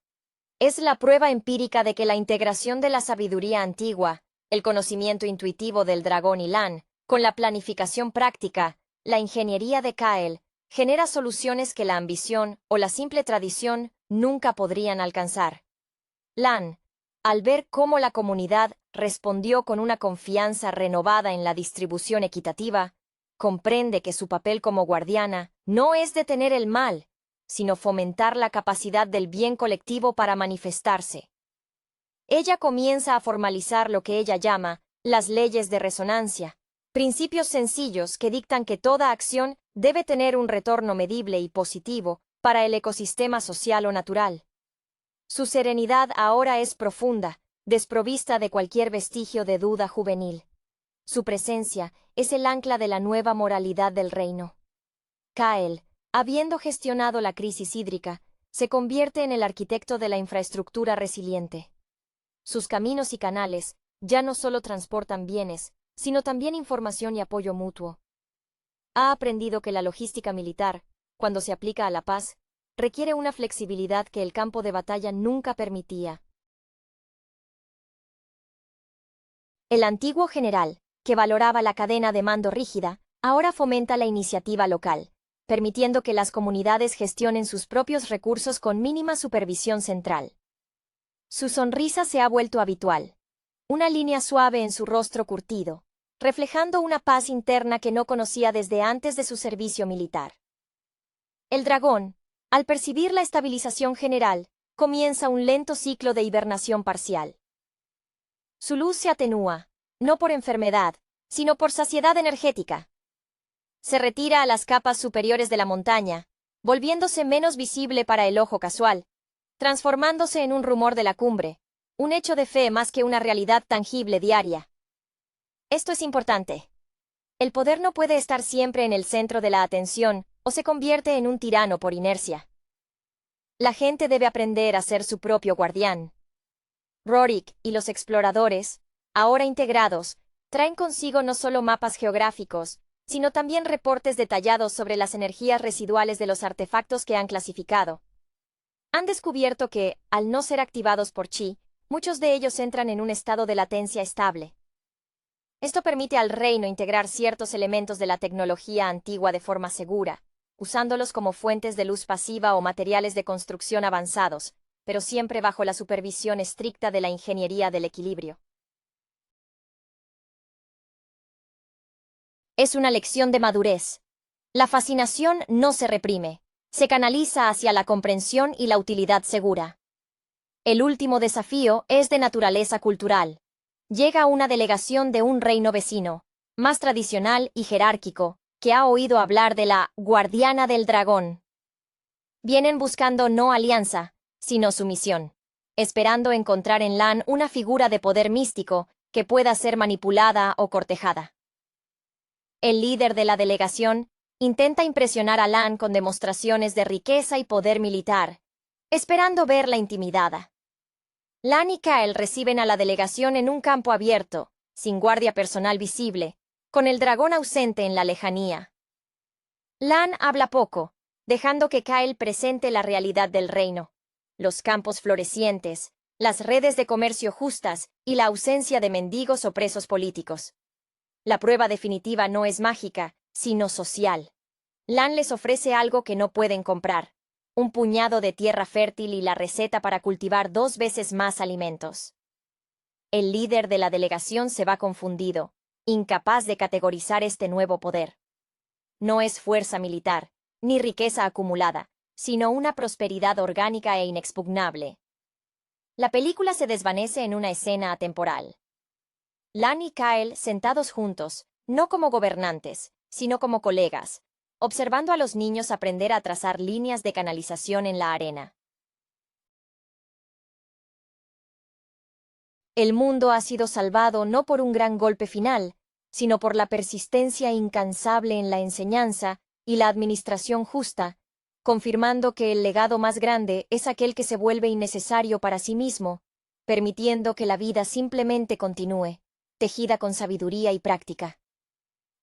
Es la prueba empírica de que la integración de la sabiduría antigua, el conocimiento intuitivo del dragón y Lan, con la planificación práctica, la ingeniería de Kyle, genera soluciones que la ambición o la simple tradición nunca podrían alcanzar. Lan, al ver cómo la comunidad respondió con una confianza renovada en la distribución equitativa, comprende que su papel como guardiana no es detener el mal, sino fomentar la capacidad del bien colectivo para manifestarse. Ella comienza a formalizar lo que ella llama las leyes de resonancia, principios sencillos que dictan que toda acción debe tener un retorno medible y positivo para el ecosistema social o natural. Su serenidad ahora es profunda, desprovista de cualquier vestigio de duda juvenil. Su presencia es el ancla de la nueva moralidad del reino. Kyle, habiendo gestionado la crisis hídrica, se convierte en el arquitecto de la infraestructura resiliente. Sus caminos y canales ya no solo transportan bienes, sino también información y apoyo mutuo. Ha aprendido que la logística militar, cuando se aplica a la paz, requiere una flexibilidad que el campo de batalla nunca permitía. El antiguo general, que valoraba la cadena de mando rígida, ahora fomenta la iniciativa local, permitiendo que las comunidades gestionen sus propios recursos con mínima supervisión central. Su sonrisa se ha vuelto habitual, una línea suave en su rostro curtido, reflejando una paz interna que no conocía desde antes de su servicio militar. El dragón, al percibir la estabilización general, comienza un lento ciclo de hibernación parcial. Su luz se atenúa, no por enfermedad, sino por saciedad energética. Se retira a las capas superiores de la montaña, volviéndose menos visible para el ojo casual, transformándose en un rumor de la cumbre, un hecho de fe más que una realidad tangible diaria. Esto es importante. El poder no puede estar siempre en el centro de la atención o se convierte en un tirano por inercia. La gente debe aprender a ser su propio guardián. Rorik y los exploradores, ahora integrados, traen consigo no solo mapas geográficos, sino también reportes detallados sobre las energías residuales de los artefactos que han clasificado. Han descubierto que, al no ser activados por Chi, muchos de ellos entran en un estado de latencia estable. Esto permite al reino integrar ciertos elementos de la tecnología antigua de forma segura, usándolos como fuentes de luz pasiva o materiales de construcción avanzados, pero siempre bajo la supervisión estricta de la ingeniería del equilibrio. Es una lección de madurez. La fascinación no se reprime, se canaliza hacia la comprensión y la utilidad segura. El último desafío es de naturaleza cultural. Llega una delegación de un reino vecino, más tradicional y jerárquico, que ha oído hablar de la Guardiana del Dragón. Vienen buscando no alianza, sino sumisión, esperando encontrar en Lan una figura de poder místico que pueda ser manipulada o cortejada. El líder de la delegación intenta impresionar a Lan con demostraciones de riqueza y poder militar, esperando verla intimidada. Lan y Kyle reciben a la delegación en un campo abierto, sin guardia personal visible, con el dragón ausente en la lejanía. Lan habla poco, dejando que Kyle presente la realidad del reino, los campos florecientes, las redes de comercio justas y la ausencia de mendigos o presos políticos. La prueba definitiva no es mágica, sino social. Lan les ofrece algo que no pueden comprar: un puñado de tierra fértil y la receta para cultivar 2 veces más alimentos. El líder de la delegación se va confundido, incapaz de categorizar este nuevo poder. No es fuerza militar, ni riqueza acumulada, sino una prosperidad orgánica e inexpugnable. La película se desvanece en una escena atemporal. Lan y Kyle sentados juntos, no como gobernantes, sino como colegas, observando a los niños aprender a trazar líneas de canalización en la arena. El mundo ha sido salvado no por un gran golpe final, sino por la persistencia incansable en la enseñanza y la administración justa, confirmando que el legado más grande es aquel que se vuelve innecesario para sí mismo, permitiendo que la vida simplemente continúe, tejida con sabiduría y práctica.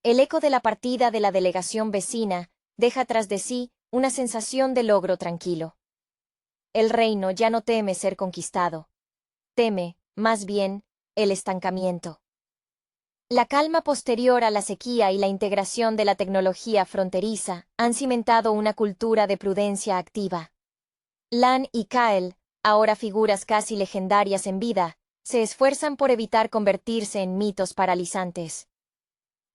El eco de la partida de la delegación vecina deja tras de sí una sensación de logro tranquilo. El reino ya no teme ser conquistado. Teme, más bien, el estancamiento. La calma posterior a la sequía y la integración de la tecnología fronteriza han cimentado una cultura de prudencia activa. Lan y Kyle, ahora figuras casi legendarias en vida, se esfuerzan por evitar convertirse en mitos paralizantes.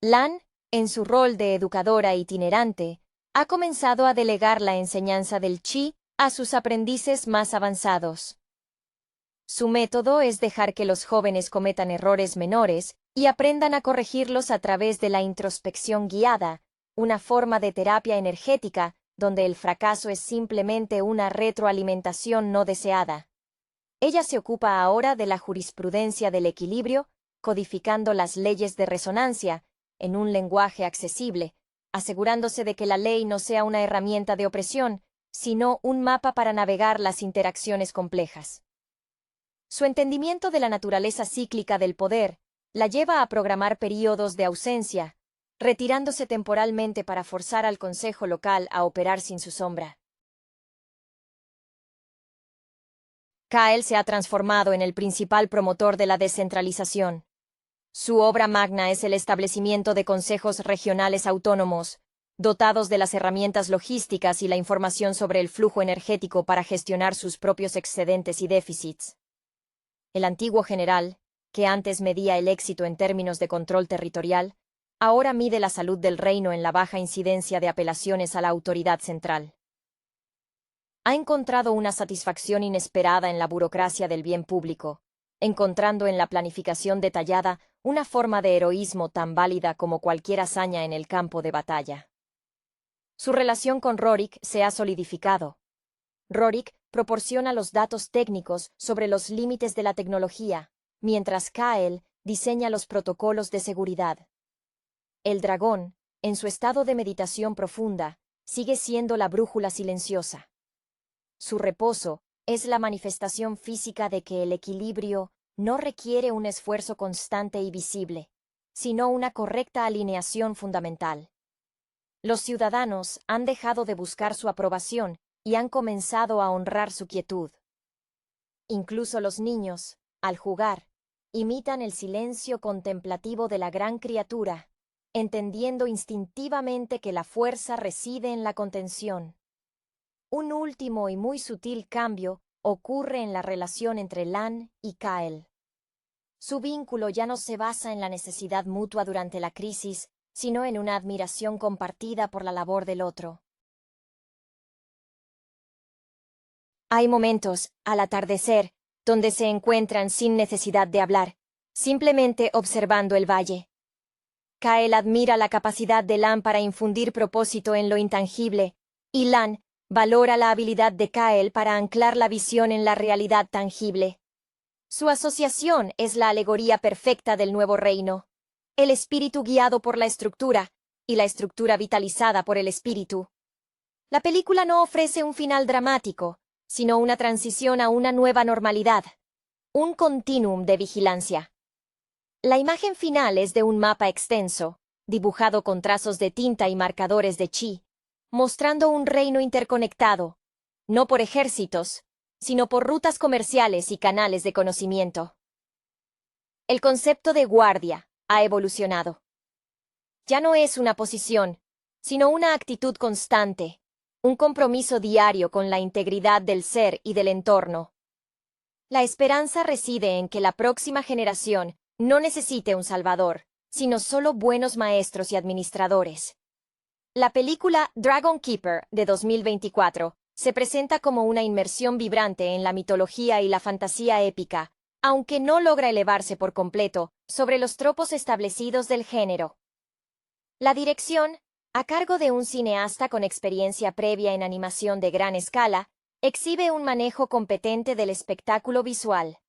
Lan, en su rol de educadora itinerante, ha comenzado a delegar la enseñanza del chi a sus aprendices más avanzados. Su método es dejar que los jóvenes cometan errores menores y aprendan a corregirlos a través de la introspección guiada, una forma de terapia energética donde el fracaso es simplemente una retroalimentación no deseada. Ella se ocupa ahora de la jurisprudencia del equilibrio, codificando las leyes de resonancia en un lenguaje accesible, asegurándose de que la ley no sea una herramienta de opresión, sino un mapa para navegar las interacciones complejas. Su entendimiento de la naturaleza cíclica del poder la lleva a programar períodos de ausencia, retirándose temporalmente para forzar al consejo local a operar sin su sombra. Kyle se ha transformado en el principal promotor de la descentralización. Su obra magna es el establecimiento de consejos regionales autónomos, dotados de las herramientas logísticas y la información sobre el flujo energético para gestionar sus propios excedentes y déficits. El antiguo general, que antes medía el éxito en términos de control territorial, ahora mide la salud del reino en la baja incidencia de apelaciones a la autoridad central. Ha encontrado una satisfacción inesperada en la burocracia del bien público, encontrando en la planificación detallada una forma de heroísmo tan válida como cualquier hazaña en el campo de batalla. Su relación con Rorik se ha solidificado. Rorik proporciona los datos técnicos sobre los límites de la tecnología, mientras Kyle diseña los protocolos de seguridad. El dragón, en su estado de meditación profunda, sigue siendo la brújula silenciosa. Su reposo es la manifestación física de que el equilibrio no requiere un esfuerzo constante y visible, sino una correcta alineación fundamental. Los ciudadanos han dejado de buscar su aprobación y han comenzado a honrar su quietud. Incluso los niños, al jugar, imitan el silencio contemplativo de la gran criatura, entendiendo instintivamente que la fuerza reside en la contención. Un último y muy sutil cambio ocurre en la relación entre Lan y Kyle. Su vínculo ya no se basa en la necesidad mutua durante la crisis, sino en una admiración compartida por la labor del otro. Hay momentos, al atardecer, donde se encuentran sin necesidad de hablar, simplemente observando el valle. Kyle admira la capacidad de Lan para infundir propósito en lo intangible, y Lan valora la habilidad de Kyle para anclar la visión en la realidad tangible. Su asociación es la alegoría perfecta del nuevo reino, el espíritu guiado por la estructura, y la estructura vitalizada por el espíritu. La película no ofrece un final dramático, sino una transición a una nueva normalidad, un continuum de vigilancia. La imagen final es de un mapa extenso, dibujado con trazos de tinta y marcadores de chi, mostrando un reino interconectado, no por ejércitos, sino por rutas comerciales y canales de conocimiento. El concepto de guardia ha evolucionado. Ya no es una posición, sino una actitud constante, un compromiso diario con la integridad del ser y del entorno. La esperanza reside en que la próxima generación no necesite un salvador, sino solo buenos maestros y administradores. La película Dragon Keeper de 2024 se presenta como una inmersión vibrante en la mitología y la fantasía épica, aunque no logra elevarse por completo sobre los tropos establecidos del género. La dirección, a cargo de un cineasta con experiencia previa en animación de gran escala, exhibe un manejo competente del espectáculo visual.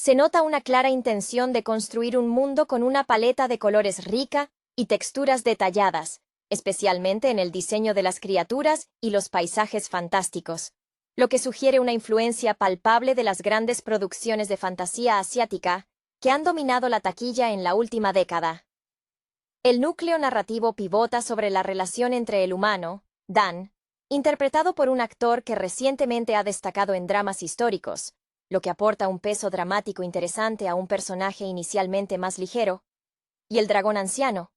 Se nota una clara intención de construir un mundo con una paleta de colores rica y texturas detalladas, especialmente en el diseño de las criaturas y los paisajes fantásticos, lo que sugiere una influencia palpable de las grandes producciones de fantasía asiática que han dominado la taquilla en la última década. El núcleo narrativo pivota sobre la relación entre el humano, Dan, interpretado por un actor que recientemente ha destacado en dramas históricos, lo que aporta un peso dramático interesante a un personaje inicialmente más ligero, y el dragón anciano,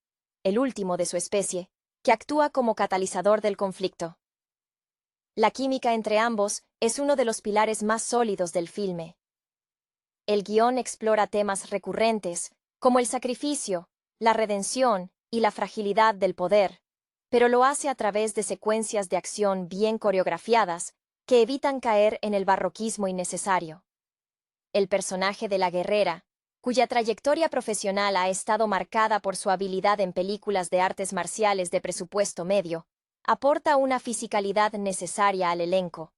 el último de su especie, que actúa como catalizador del conflicto. La química entre ambos es uno de los pilares más sólidos del filme. El guión explora temas recurrentes, como el sacrificio, la redención y la fragilidad del poder, pero lo hace a través de secuencias de acción bien coreografiadas que evitan caer en el barroquismo innecesario. El personaje de la guerrera, cuya trayectoria profesional ha estado marcada por su habilidad en películas de artes marciales de presupuesto medio, aporta una fisicalidad necesaria al elenco.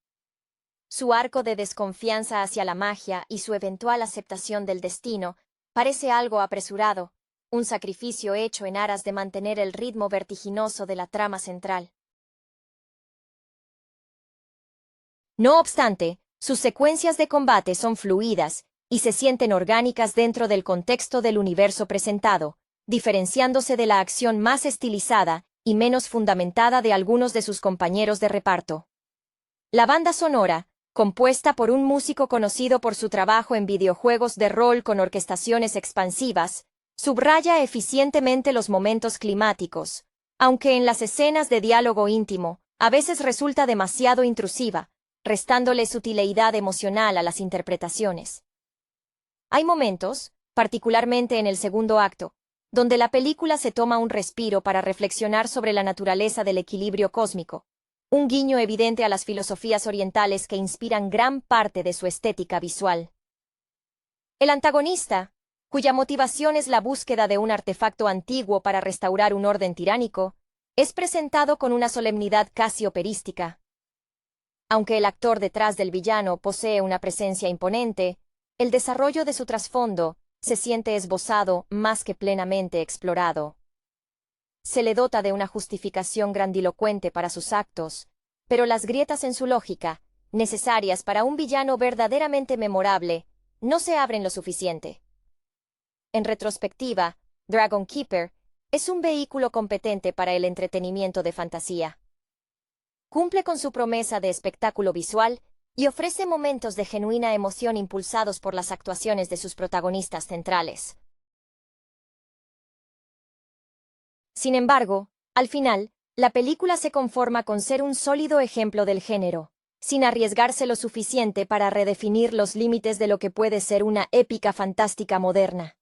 Su arco de desconfianza hacia la magia y su eventual aceptación del destino parece algo apresurado, un sacrificio hecho en aras de mantener el ritmo vertiginoso de la trama central. No obstante, sus secuencias de combate son fluidas y se sienten orgánicas dentro del contexto del universo presentado, diferenciándose de la acción más estilizada y menos fundamentada de algunos de sus compañeros de reparto. La banda sonora, compuesta por un músico conocido por su trabajo en videojuegos de rol con orquestaciones expansivas, subraya eficientemente los momentos climáticos, aunque en las escenas de diálogo íntimo, a veces resulta demasiado intrusiva, restándole sutilidad emocional a las interpretaciones. Hay momentos, particularmente en el segundo acto, donde la película se toma un respiro para reflexionar sobre la naturaleza del equilibrio cósmico, un guiño evidente a las filosofías orientales que inspiran gran parte de su estética visual. El antagonista, cuya motivación es la búsqueda de un artefacto antiguo para restaurar un orden tiránico, es presentado con una solemnidad casi operística. Aunque el actor detrás del villano posee una presencia imponente, el desarrollo de su trasfondo se siente esbozado más que plenamente explorado. Se le dota de una justificación grandilocuente para sus actos, pero las grietas en su lógica, necesarias para un villano verdaderamente memorable, no se abren lo suficiente. En retrospectiva, Dragon Keeper es un vehículo competente para el entretenimiento de fantasía. Cumple con su promesa de espectáculo visual y ofrece momentos de genuina emoción impulsados por las actuaciones de sus protagonistas centrales. Sin embargo, al final, la película se conforma con ser un sólido ejemplo del género, sin arriesgarse lo suficiente para redefinir los límites de lo que puede ser una épica fantástica moderna.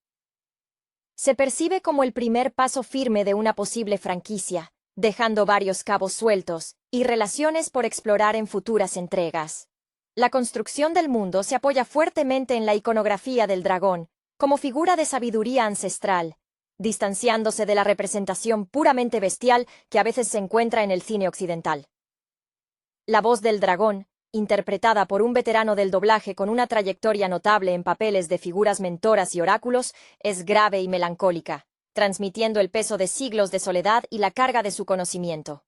Se percibe como el primer paso firme de una posible franquicia, dejando varios cabos sueltos y relaciones por explorar en futuras entregas. La construcción del mundo se apoya fuertemente en la iconografía del dragón, como figura de sabiduría ancestral, distanciándose de la representación puramente bestial que a veces se encuentra en el cine occidental. La voz del dragón, interpretada por un veterano del doblaje con una trayectoria notable en papeles de figuras mentoras y oráculos, es grave y melancólica, transmitiendo el peso de siglos de soledad y la carga de su conocimiento.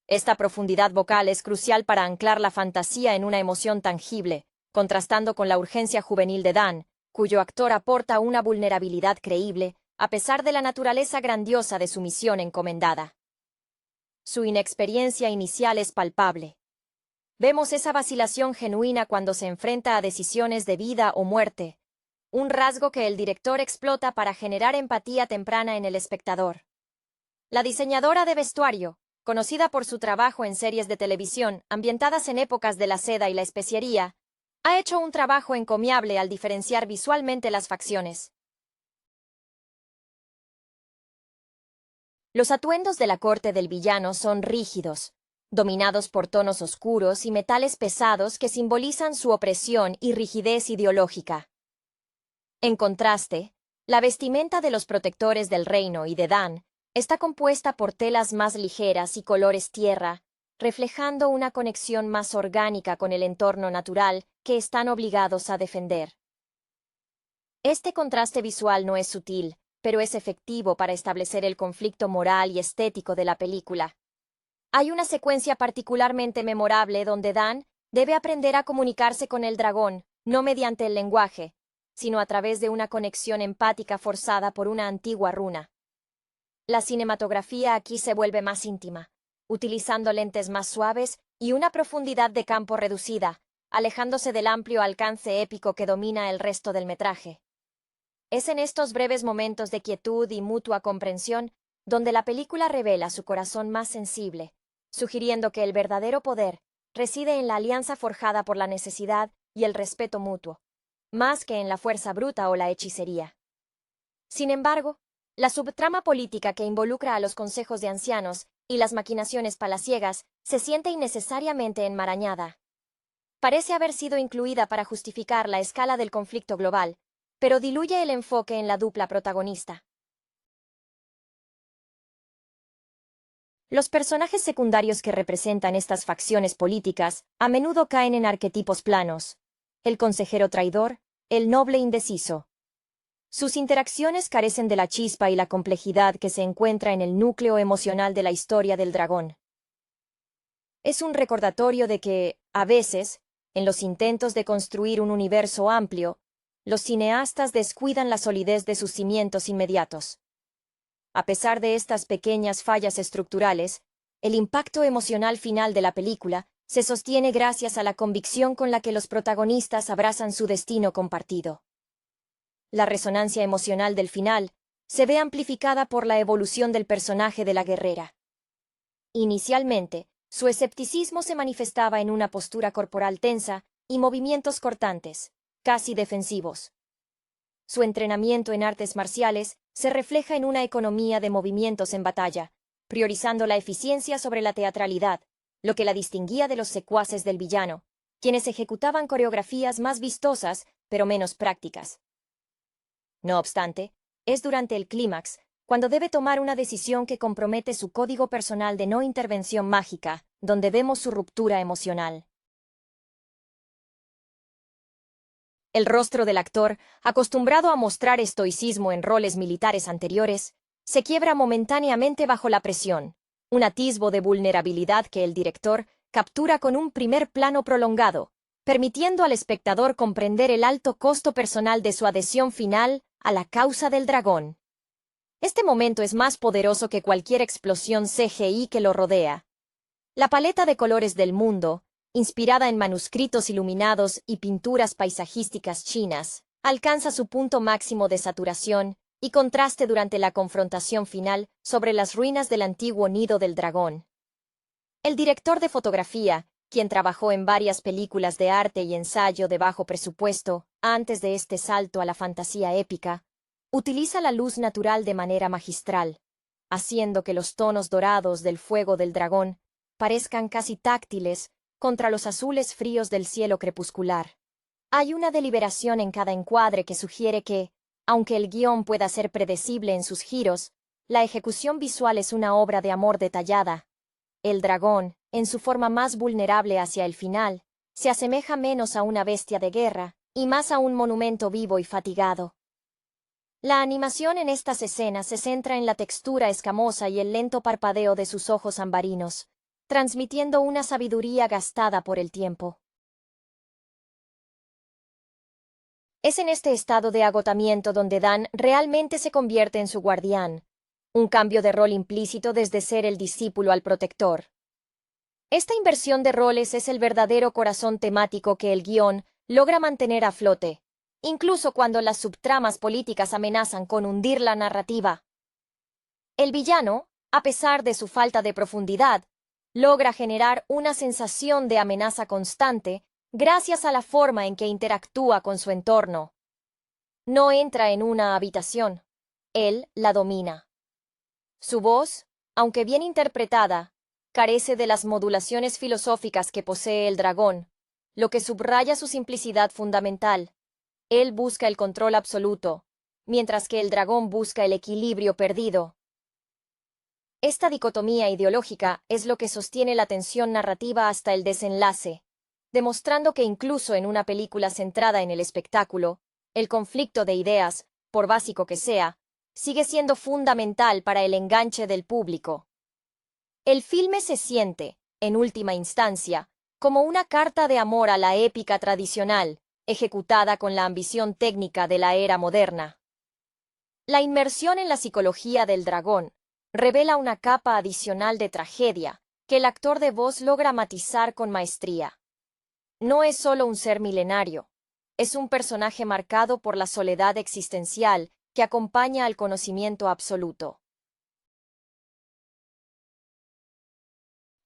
Esta profundidad vocal es crucial para anclar la fantasía en una emoción tangible, contrastando con la urgencia juvenil de Dan, cuyo actor aporta una vulnerabilidad creíble, a pesar de la naturaleza grandiosa de su misión encomendada. Su inexperiencia inicial es palpable. Vemos esa vacilación genuina cuando se enfrenta a decisiones de vida o muerte, un rasgo que el director explota para generar empatía temprana en el espectador. La diseñadora de vestuario, conocida por su trabajo en series de televisión ambientadas en épocas de la seda y la especiería, ha hecho un trabajo encomiable al diferenciar visualmente las facciones. Los atuendos de la corte del villano son rígidos, dominados por tonos oscuros y metales pesados que simbolizan su opresión y rigidez ideológica. En contraste, la vestimenta de los protectores del reino y de Dan está compuesta por telas más ligeras y colores tierra, reflejando una conexión más orgánica con el entorno natural que están obligados a defender. Este contraste visual no es sutil, pero es efectivo para establecer el conflicto moral y estético de la película. Hay una secuencia particularmente memorable donde Dan debe aprender a comunicarse con el dragón, no mediante el lenguaje, sino a través de una conexión empática forzada por una antigua runa. La cinematografía aquí se vuelve más íntima, utilizando lentes más suaves y una profundidad de campo reducida, alejándose del amplio alcance épico que domina el resto del metraje. Es en estos breves momentos de quietud y mutua comprensión donde la película revela su corazón más sensible, sugiriendo que el verdadero poder reside en la alianza forjada por la necesidad y el respeto mutuo, más que en la fuerza bruta o la hechicería. Sin embargo, la subtrama política que involucra a los consejos de ancianos y las maquinaciones palaciegas se siente innecesariamente enmarañada. Parece haber sido incluida para justificar la escala del conflicto global, pero diluye el enfoque en la dupla protagonista. Los personajes secundarios que representan estas facciones políticas a menudo caen en arquetipos planos: el consejero traidor, el noble indeciso. Sus interacciones carecen de la chispa y la complejidad que se encuentra en el núcleo emocional de la historia del dragón. Es un recordatorio de que, a veces, en los intentos de construir un universo amplio, los cineastas descuidan la solidez de sus cimientos inmediatos. A pesar de estas pequeñas fallas estructurales, el impacto emocional final de la película se sostiene gracias a la convicción con la que los protagonistas abrazan su destino compartido. La resonancia emocional del final se ve amplificada por la evolución del personaje de la guerrera. Inicialmente, su escepticismo se manifestaba en una postura corporal tensa y movimientos cortantes, casi defensivos. Su entrenamiento en artes marciales se refleja en una economía de movimientos en batalla, priorizando la eficiencia sobre la teatralidad, lo que la distinguía de los secuaces del villano, quienes ejecutaban coreografías más vistosas pero menos prácticas. No obstante, es durante el clímax, cuando debe tomar una decisión que compromete su código personal de no intervención mágica, donde vemos su ruptura emocional. El rostro del actor, acostumbrado a mostrar estoicismo en roles militares anteriores, se quiebra momentáneamente bajo la presión, un atisbo de vulnerabilidad que el director captura con un primer plano prolongado, permitiendo al espectador comprender el alto costo personal de su adhesión final a la causa del dragón. Este momento es más poderoso que cualquier explosión CGI que lo rodea. La paleta de colores del mundo, inspirada en manuscritos iluminados y pinturas paisajísticas chinas, alcanza su punto máximo de saturación y contraste durante la confrontación final sobre las ruinas del antiguo nido del dragón. El director de fotografía, quien trabajó en varias películas de arte y ensayo de bajo presupuesto antes de este salto a la fantasía épica, utiliza la luz natural de manera magistral, haciendo que los tonos dorados del fuego del dragón parezcan casi táctiles contra los azules fríos del cielo crepuscular. Hay una deliberación en cada encuadre que sugiere que, aunque el guión pueda ser predecible en sus giros, la ejecución visual es una obra de amor detallada. El dragón, en su forma más vulnerable hacia el final, se asemeja menos a una bestia de guerra y más a un monumento vivo y fatigado. La animación en estas escenas se centra en la textura escamosa y el lento parpadeo de sus ojos ambarinos, transmitiendo una sabiduría gastada por el tiempo. Es en este estado de agotamiento donde Dan realmente se convierte en su guardián, un cambio de rol implícito desde ser el discípulo al protector. Esta inversión de roles es el verdadero corazón temático que el guión logra mantener a flote, incluso cuando las subtramas políticas amenazan con hundir la narrativa. El villano, a pesar de su falta de profundidad, logra generar una sensación de amenaza constante gracias a la forma en que interactúa con su entorno. No entra en una habitación, él la domina. Su voz, aunque bien interpretada, carece de las modulaciones filosóficas que posee el dragón, lo que subraya su simplicidad fundamental. Él busca el control absoluto, mientras que el dragón busca el equilibrio perdido. Esta dicotomía ideológica es lo que sostiene la tensión narrativa hasta el desenlace, demostrando que incluso en una película centrada en el espectáculo, el conflicto de ideas, por básico que sea, sigue siendo fundamental para el enganche del público. El filme se siente, en última instancia, como una carta de amor a la épica tradicional, ejecutada con la ambición técnica de la era moderna. La inmersión en la psicología del dragón revela una capa adicional de tragedia que el actor de voz logra matizar con maestría. No es solo un ser milenario, es un personaje marcado por la soledad existencial que acompaña al conocimiento absoluto.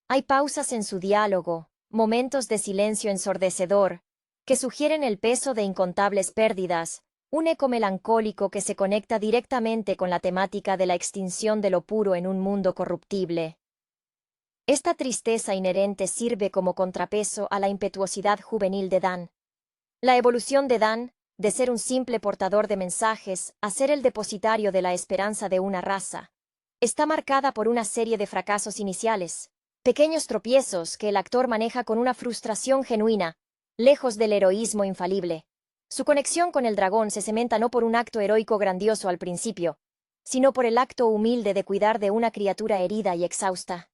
Hay pausas en su diálogo, momentos de silencio ensordecedor, que sugieren el peso de incontables pérdidas, un eco melancólico que se conecta directamente con la temática de la extinción de lo puro en un mundo corruptible. Esta tristeza inherente sirve como contrapeso a la impetuosidad juvenil de Dan. La evolución de Dan, de ser un simple portador de mensajes a ser el depositario de la esperanza de una raza, está marcada por una serie de fracasos iniciales, pequeños tropiezos que el actor maneja con una frustración genuina, lejos del heroísmo infalible. Su conexión con el dragón se cementa no por un acto heroico grandioso al principio, sino por el acto humilde de cuidar de una criatura herida y exhausta.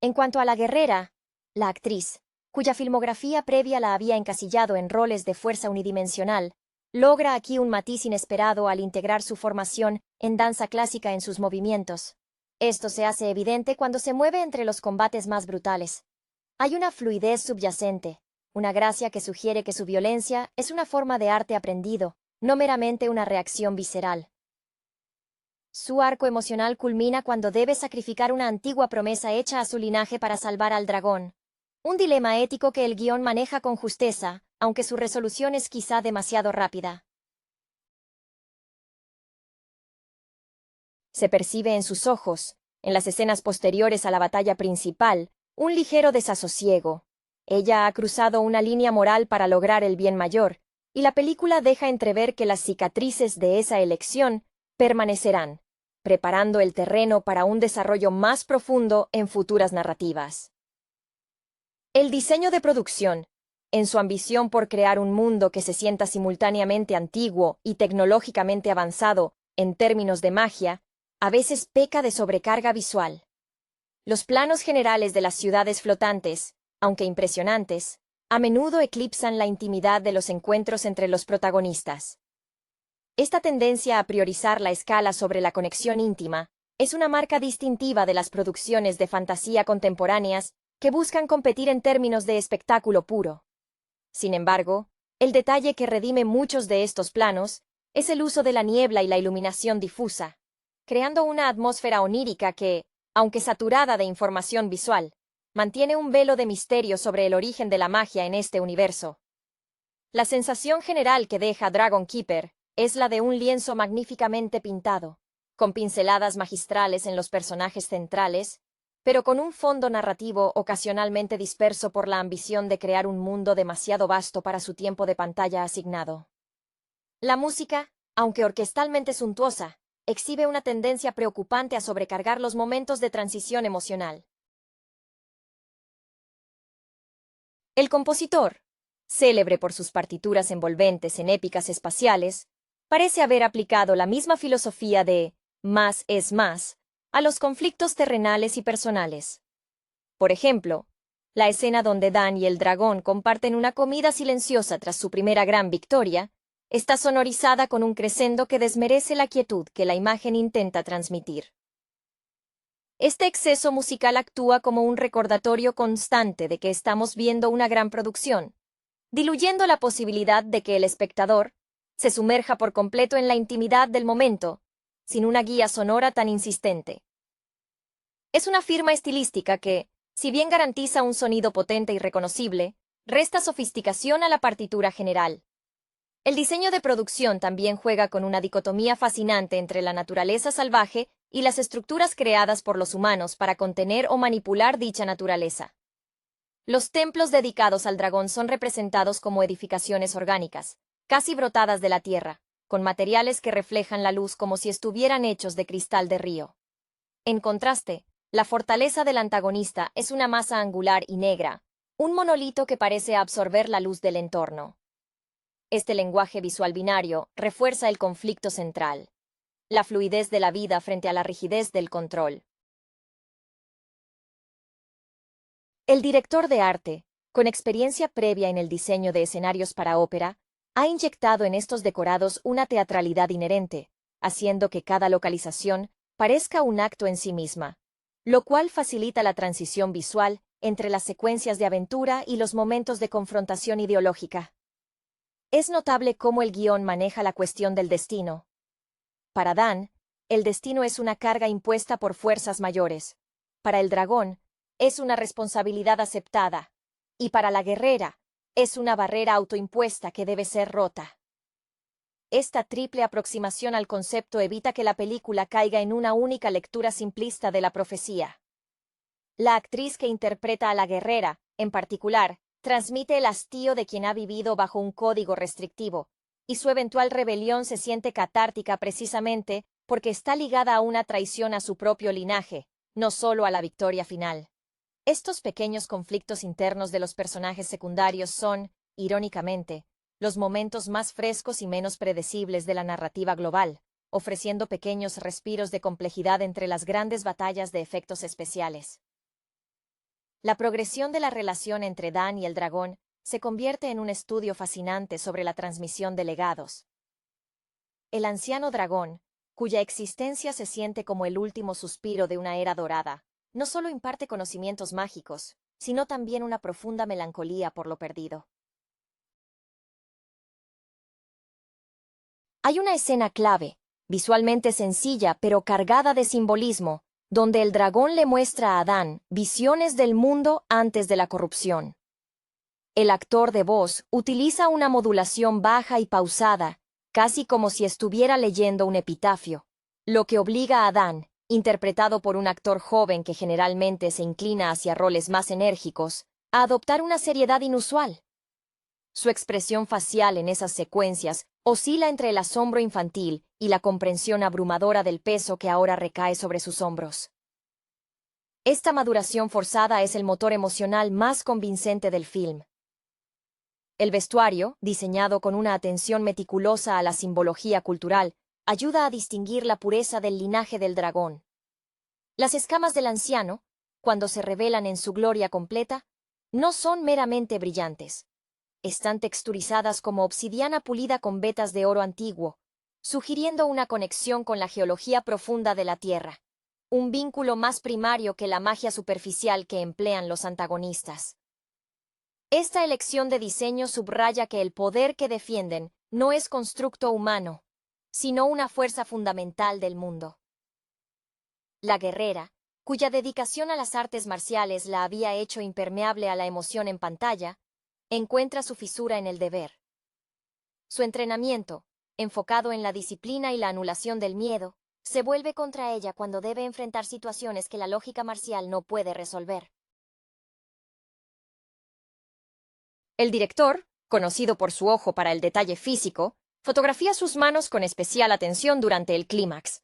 En cuanto a la guerrera, la actriz, cuya filmografía previa la había encasillado en roles de fuerza unidimensional, logra aquí un matiz inesperado al integrar su formación en danza clásica en sus movimientos. Esto se hace evidente cuando se mueve entre los combates más brutales. Hay una fluidez subyacente, una gracia que sugiere que su violencia es una forma de arte aprendido, no meramente una reacción visceral. Su arco emocional culmina cuando debe sacrificar una antigua promesa hecha a su linaje para salvar al dragón. Un dilema ético que el guión maneja con justeza, aunque su resolución es quizá demasiado rápida. Se percibe en sus ojos, en las escenas posteriores a la batalla principal, un ligero desasosiego. Ella ha cruzado una línea moral para lograr el bien mayor, y la película deja entrever que las cicatrices de esa elección permanecerán, preparando el terreno para un desarrollo más profundo en futuras narrativas. El diseño de producción, en su ambición por crear un mundo que se sienta simultáneamente antiguo y tecnológicamente avanzado en términos de magia, a veces peca de sobrecarga visual. Los planos generales de las ciudades flotantes, aunque impresionantes, a menudo eclipsan la intimidad de los encuentros entre los protagonistas. Esta tendencia a priorizar la escala sobre la conexión íntima es una marca distintiva de las producciones de fantasía contemporáneas que buscan competir en términos de espectáculo puro. Sin embargo, el detalle que redime muchos de estos planos es el uso de la niebla y la iluminación difusa, creando una atmósfera onírica que, aunque saturada de información visual, mantiene un velo de misterio sobre el origen de la magia en este universo. La sensación general que deja Dragon Keeper es la de un lienzo magníficamente pintado, con pinceladas magistrales en los personajes centrales, pero con un fondo narrativo ocasionalmente disperso por la ambición de crear un mundo demasiado vasto para su tiempo de pantalla asignado. La música, aunque orquestalmente suntuosa, exhibe una tendencia preocupante a sobrecargar los momentos de transición emocional. El compositor, célebre por sus partituras envolventes en épicas espaciales, parece haber aplicado la misma filosofía de más es más a los conflictos terrenales y personales. Por ejemplo, la escena donde Dan y el dragón comparten una comida silenciosa tras su primera gran victoria está sonorizada con un crescendo que desmerece la quietud que la imagen intenta transmitir. Este exceso musical actúa como un recordatorio constante de que estamos viendo una gran producción, diluyendo la posibilidad de que el espectador se sumerja por completo en la intimidad del momento, sin una guía sonora tan insistente. Es una firma estilística que, si bien garantiza un sonido potente y reconocible, resta sofisticación a la partitura general. El diseño de producción también juega con una dicotomía fascinante entre la naturaleza salvaje y las estructuras creadas por los humanos para contener o manipular dicha naturaleza. Los templos dedicados al dragón son representados como edificaciones orgánicas, casi brotadas de la tierra, con materiales que reflejan la luz como si estuvieran hechos de cristal de río. En contraste, la fortaleza del antagonista es una masa angular y negra, un monolito que parece absorber la luz del entorno. Este lenguaje visual binario refuerza el conflicto central, la fluidez de la vida frente a la rigidez del control. El director de arte, con experiencia previa en el diseño de escenarios para ópera, ha inyectado en estos decorados una teatralidad inherente, haciendo que cada localización parezca un acto en sí misma, lo cual facilita la transición visual entre las secuencias de aventura y los momentos de confrontación ideológica. Es notable cómo el guión maneja la cuestión del destino. Para Dan, el destino es una carga impuesta por fuerzas mayores. Para el dragón, es una responsabilidad aceptada. Y para la guerrera, es una barrera autoimpuesta que debe ser rota. Esta triple aproximación al concepto evita que la película caiga en una única lectura simplista de la profecía. La actriz que interpreta a la guerrera, en particular, transmite el hastío de quien ha vivido bajo un código restrictivo, y su eventual rebelión se siente catártica precisamente porque está ligada a una traición a su propio linaje, no solo a la victoria final. Estos pequeños conflictos internos de los personajes secundarios son, irónicamente, los momentos más frescos y menos predecibles de la narrativa global, ofreciendo pequeños respiros de complejidad entre las grandes batallas de efectos especiales. La progresión de la relación entre Dan y el dragón se convierte en un estudio fascinante sobre la transmisión de legados. El anciano dragón, cuya existencia se siente como el último suspiro de una era dorada, no solo imparte conocimientos mágicos, sino también una profunda melancolía por lo perdido. Hay una escena clave, visualmente sencilla pero cargada de simbolismo, donde el dragón le muestra a Dan visiones del mundo antes de la corrupción. El actor de voz utiliza una modulación baja y pausada, casi como si estuviera leyendo un epitafio, lo que obliga a Dan, interpretado por un actor joven que generalmente se inclina hacia roles más enérgicos, a adoptar una seriedad inusual. Su expresión facial en esas secuencias oscila entre el asombro infantil y la comprensión abrumadora del peso que ahora recae sobre sus hombros. Esta maduración forzada es el motor emocional más convincente del film. El vestuario, diseñado con una atención meticulosa a la simbología cultural, ayuda a distinguir la pureza del linaje del dragón. Las escamas del anciano, cuando se revelan en su gloria completa, no son meramente brillantes. Están texturizadas como obsidiana pulida con vetas de oro antiguo, sugiriendo una conexión con la geología profunda de la Tierra, un vínculo más primario que la magia superficial que emplean los antagonistas. Esta elección de diseño subraya que el poder que defienden no es constructo humano, sino una fuerza fundamental del mundo. La guerrera, cuya dedicación a las artes marciales la había hecho impermeable a la emoción en pantalla, encuentra su fisura en el deber. Su entrenamiento, enfocado en la disciplina y la anulación del miedo, se vuelve contra ella cuando debe enfrentar situaciones que la lógica marcial no puede resolver. El director, conocido por su ojo para el detalle físico, fotografía sus manos con especial atención durante el clímax.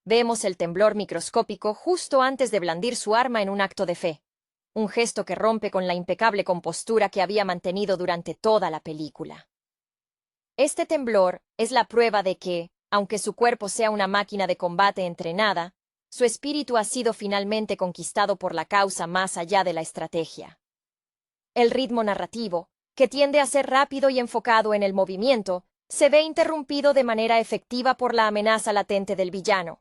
Vemos el temblor microscópico justo antes de blandir su arma en un acto de fe, un gesto que rompe con la impecable compostura que había mantenido durante toda la película. Este temblor es la prueba de que, aunque su cuerpo sea una máquina de combate entrenada, su espíritu ha sido finalmente conquistado por la causa más allá de la estrategia. El ritmo narrativo, que tiende a ser rápido y enfocado en el movimiento, se ve interrumpido de manera efectiva por la amenaza latente del villano.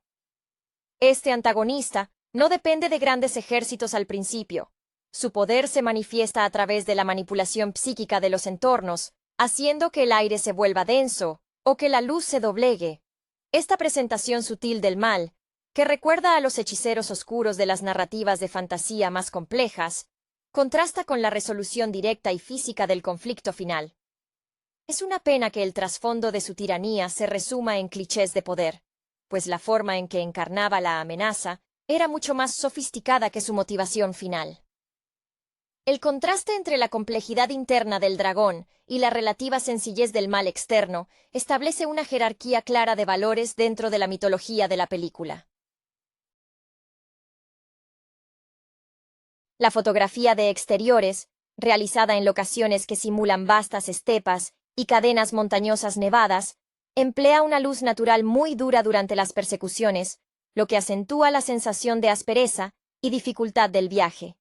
Este antagonista no depende de grandes ejércitos al principio. Su poder se manifiesta a través de la manipulación psíquica de los entornos, haciendo que el aire se vuelva denso o que la luz se doblegue. Esta presentación sutil del mal, que recuerda a los hechiceros oscuros de las narrativas de fantasía más complejas, contrasta con la resolución directa y física del conflicto final. Es una pena que el trasfondo de su tiranía se resuma en clichés de poder, pues la forma en que encarnaba la amenaza era mucho más sofisticada que su motivación final. El contraste entre la complejidad interna del dragón y la relativa sencillez del mal externo establece una jerarquía clara de valores dentro de la mitología de la película. La fotografía de exteriores, realizada en locaciones que simulan vastas estepas y cadenas montañosas nevadas, emplea una luz natural muy dura durante las persecuciones, lo que acentúa la sensación de aspereza y dificultad del viaje.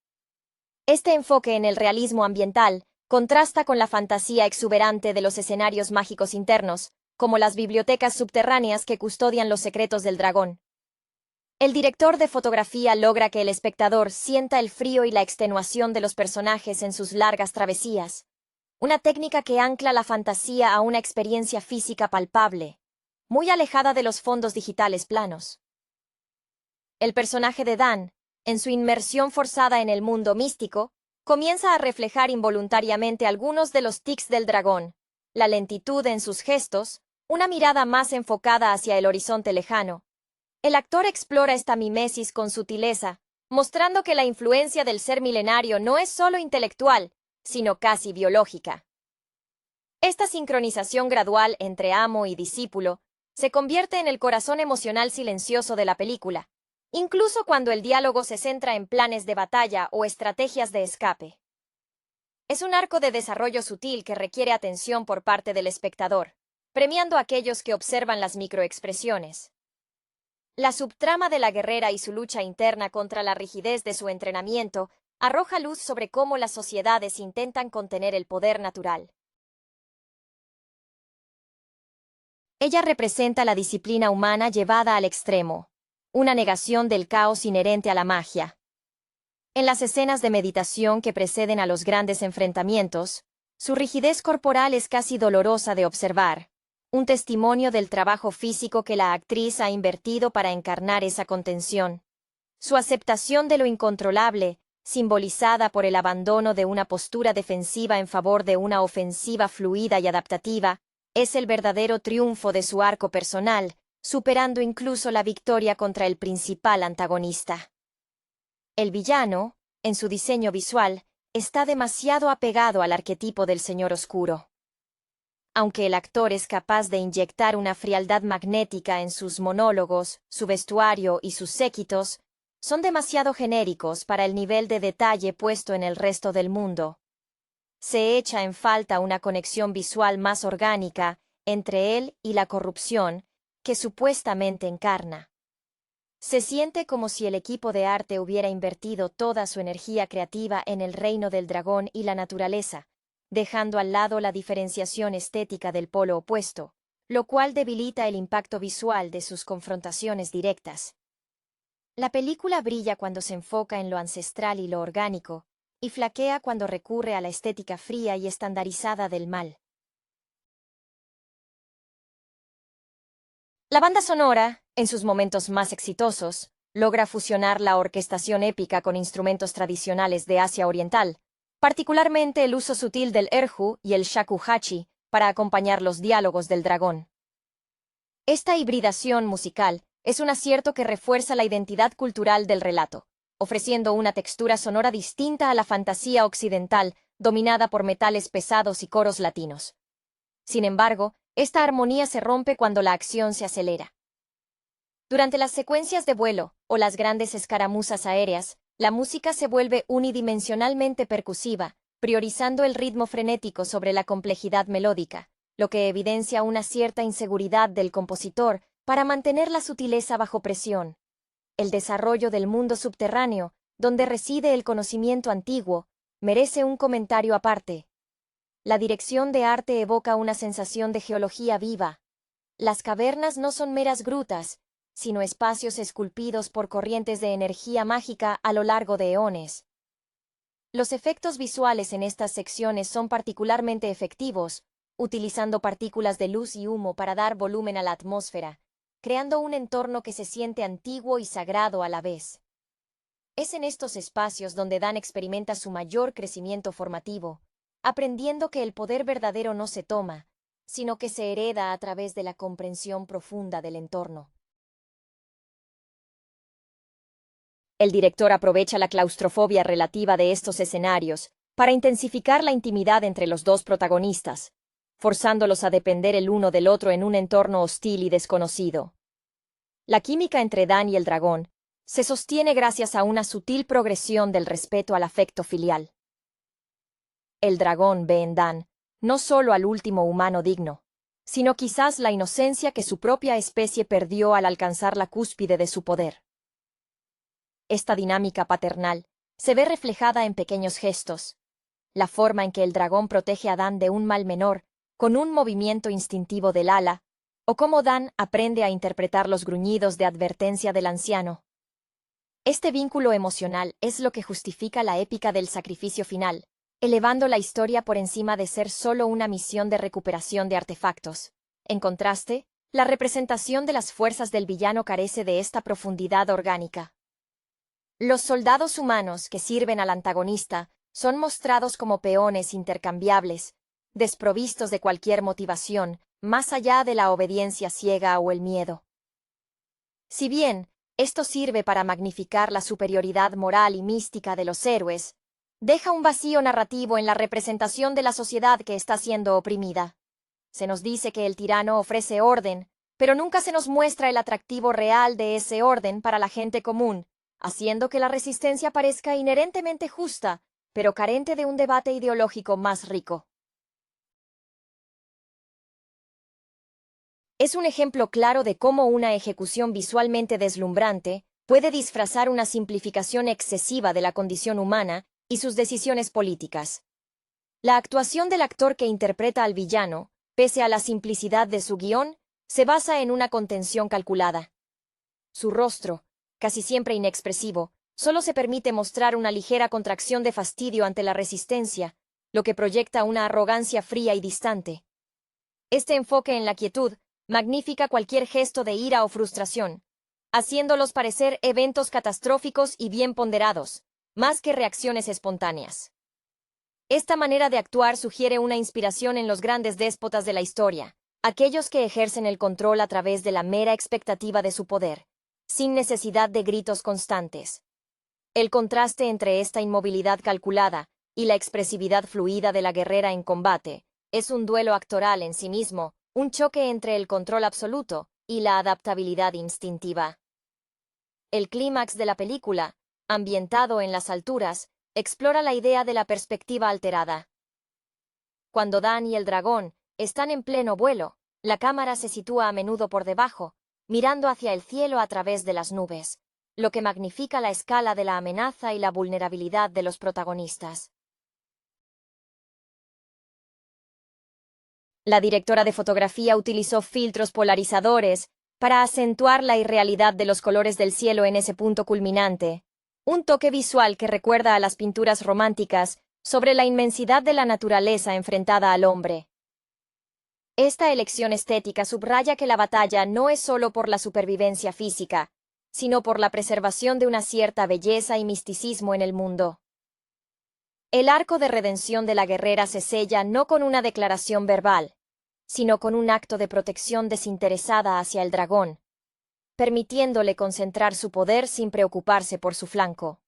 Este enfoque en el realismo ambiental contrasta con la fantasía exuberante de los escenarios mágicos internos, como las bibliotecas subterráneas que custodian los secretos del dragón. El director de fotografía logra que el espectador sienta el frío y la extenuación de los personajes en sus largas travesías, una técnica que ancla la fantasía a una experiencia física palpable, muy alejada de los fondos digitales planos. El personaje de Dan, en su inmersión forzada en el mundo místico, comienza a reflejar involuntariamente algunos de los tics del dragón, la lentitud en sus gestos, una mirada más enfocada hacia el horizonte lejano. El actor explora esta mimesis con sutileza, mostrando que la influencia del ser milenario no es solo intelectual, sino casi biológica. Esta sincronización gradual entre amo y discípulo se convierte en el corazón emocional silencioso de la película, incluso cuando el diálogo se centra en planes de batalla o estrategias de escape. Es un arco de desarrollo sutil que requiere atención por parte del espectador, premiando a aquellos que observan las microexpresiones. La subtrama de la guerrera y su lucha interna contra la rigidez de su entrenamiento arroja luz sobre cómo las sociedades intentan contener el poder natural. Ella representa la disciplina humana llevada al extremo, una negación del caos inherente a la magia. En las escenas de meditación que preceden a los grandes enfrentamientos, su rigidez corporal es casi dolorosa de observar, un testimonio del trabajo físico que la actriz ha invertido para encarnar esa contención. Su aceptación de lo incontrolable, simbolizada por el abandono de una postura defensiva en favor de una ofensiva fluida y adaptativa, es el verdadero triunfo de su arco personal, superando incluso la victoria contra el principal antagonista. El villano, en su diseño visual, está demasiado apegado al arquetipo del Señor Oscuro. Aunque el actor es capaz de inyectar una frialdad magnética en sus monólogos, su vestuario y sus séquitos, son demasiado genéricos para el nivel de detalle puesto en el resto del mundo. Se echa en falta una conexión visual más orgánica entre él y la corrupción que supuestamente encarna. Se siente como si el equipo de arte hubiera invertido toda su energía creativa en el reino del dragón y la naturaleza, dejando al lado la diferenciación estética del polo opuesto, lo cual debilita el impacto visual de sus confrontaciones directas. La película brilla cuando se enfoca en lo ancestral y lo orgánico, y flaquea cuando recurre a la estética fría y estandarizada del mal. La banda sonora, en sus momentos más exitosos, logra fusionar la orquestación épica con instrumentos tradicionales de Asia Oriental, particularmente el uso sutil del erhu y el shakuhachi para acompañar los diálogos del dragón. Esta hibridación musical es un acierto que refuerza la identidad cultural del relato, ofreciendo una textura sonora distinta a la fantasía occidental dominada por metales pesados y coros latinos. Sin embargo, esta armonía se rompe cuando la acción se acelera. Durante las secuencias de vuelo o las grandes escaramuzas aéreas, la música se vuelve unidimensionalmente percusiva, priorizando el ritmo frenético sobre la complejidad melódica, lo que evidencia una cierta inseguridad del compositor para mantener la sutileza bajo presión. El desarrollo del mundo subterráneo, donde reside el conocimiento antiguo, merece un comentario aparte. La dirección de arte evoca una sensación de geología viva. Las cavernas no son meras grutas, sino espacios esculpidos por corrientes de energía mágica a lo largo de eones. Los efectos visuales en estas secciones son particularmente efectivos, utilizando partículas de luz y humo para dar volumen a la atmósfera, creando un entorno que se siente antiguo y sagrado a la vez. Es en estos espacios donde Dan experimenta su mayor crecimiento formativo, aprendiendo que el poder verdadero no se toma, sino que se hereda a través de la comprensión profunda del entorno. El director aprovecha la claustrofobia relativa de estos escenarios para intensificar la intimidad entre los dos protagonistas, forzándolos a depender el uno del otro en un entorno hostil y desconocido. La química entre Dan y el dragón se sostiene gracias a una sutil progresión del respeto al afecto filial. El dragón ve en Dan no solo al último humano digno, sino quizás la inocencia que su propia especie perdió al alcanzar la cúspide de su poder. Esta dinámica paternal se ve reflejada en pequeños gestos, la forma en que el dragón protege a Dan de un mal menor con un movimiento instintivo del ala, o cómo Dan aprende a interpretar los gruñidos de advertencia del anciano. Este vínculo emocional es lo que justifica la épica del sacrificio final, elevando la historia por encima de ser solo una misión de recuperación de artefactos. En contraste, la representación de las fuerzas del villano carece de esta profundidad orgánica. Los soldados humanos que sirven al antagonista son mostrados como peones intercambiables, desprovistos de cualquier motivación, más allá de la obediencia ciega o el miedo. Si bien esto sirve para magnificar la superioridad moral y mística de los héroes, deja un vacío narrativo en la representación de la sociedad que está siendo oprimida. Se nos dice que el tirano ofrece orden, pero nunca se nos muestra el atractivo real de ese orden para la gente común, haciendo que la resistencia parezca inherentemente justa, pero carente de un debate ideológico más rico. Es un ejemplo claro de cómo una ejecución visualmente deslumbrante puede disfrazar una simplificación excesiva de la condición humana y sus decisiones políticas. La actuación del actor que interpreta al villano, pese a la simplicidad de su guión, se basa en una contención calculada. Su rostro, casi siempre inexpresivo, solo se permite mostrar una ligera contracción de fastidio ante la resistencia, lo que proyecta una arrogancia fría y distante. Este enfoque en la quietud magnifica cualquier gesto de ira o frustración, haciéndolos parecer eventos catastróficos y bien ponderados, más que reacciones espontáneas. Esta manera de actuar sugiere una inspiración en los grandes déspotas de la historia, aquellos que ejercen el control a través de la mera expectativa de su poder, sin necesidad de gritos constantes. El contraste entre esta inmovilidad calculada y la expresividad fluida de la guerrera en combate es un duelo actoral en sí mismo, un choque entre el control absoluto y la adaptabilidad instintiva. El clímax de la película, ambientado en las alturas, explora la idea de la perspectiva alterada. Cuando Dan y el dragón están en pleno vuelo, la cámara se sitúa a menudo por debajo, mirando hacia el cielo a través de las nubes, lo que magnifica la escala de la amenaza y la vulnerabilidad de los protagonistas. La directora de fotografía utilizó filtros polarizadores para acentuar la irrealidad de los colores del cielo en ese punto culminante, un toque visual que recuerda a las pinturas románticas sobre la inmensidad de la naturaleza enfrentada al hombre. Esta elección estética subraya que la batalla no es solo por la supervivencia física, sino por la preservación de una cierta belleza y misticismo en el mundo. El arco de redención de la guerrera se sella no con una declaración verbal, sino con un acto de protección desinteresada hacia el dragón, permitiéndole concentrar su poder sin preocuparse por su flanco.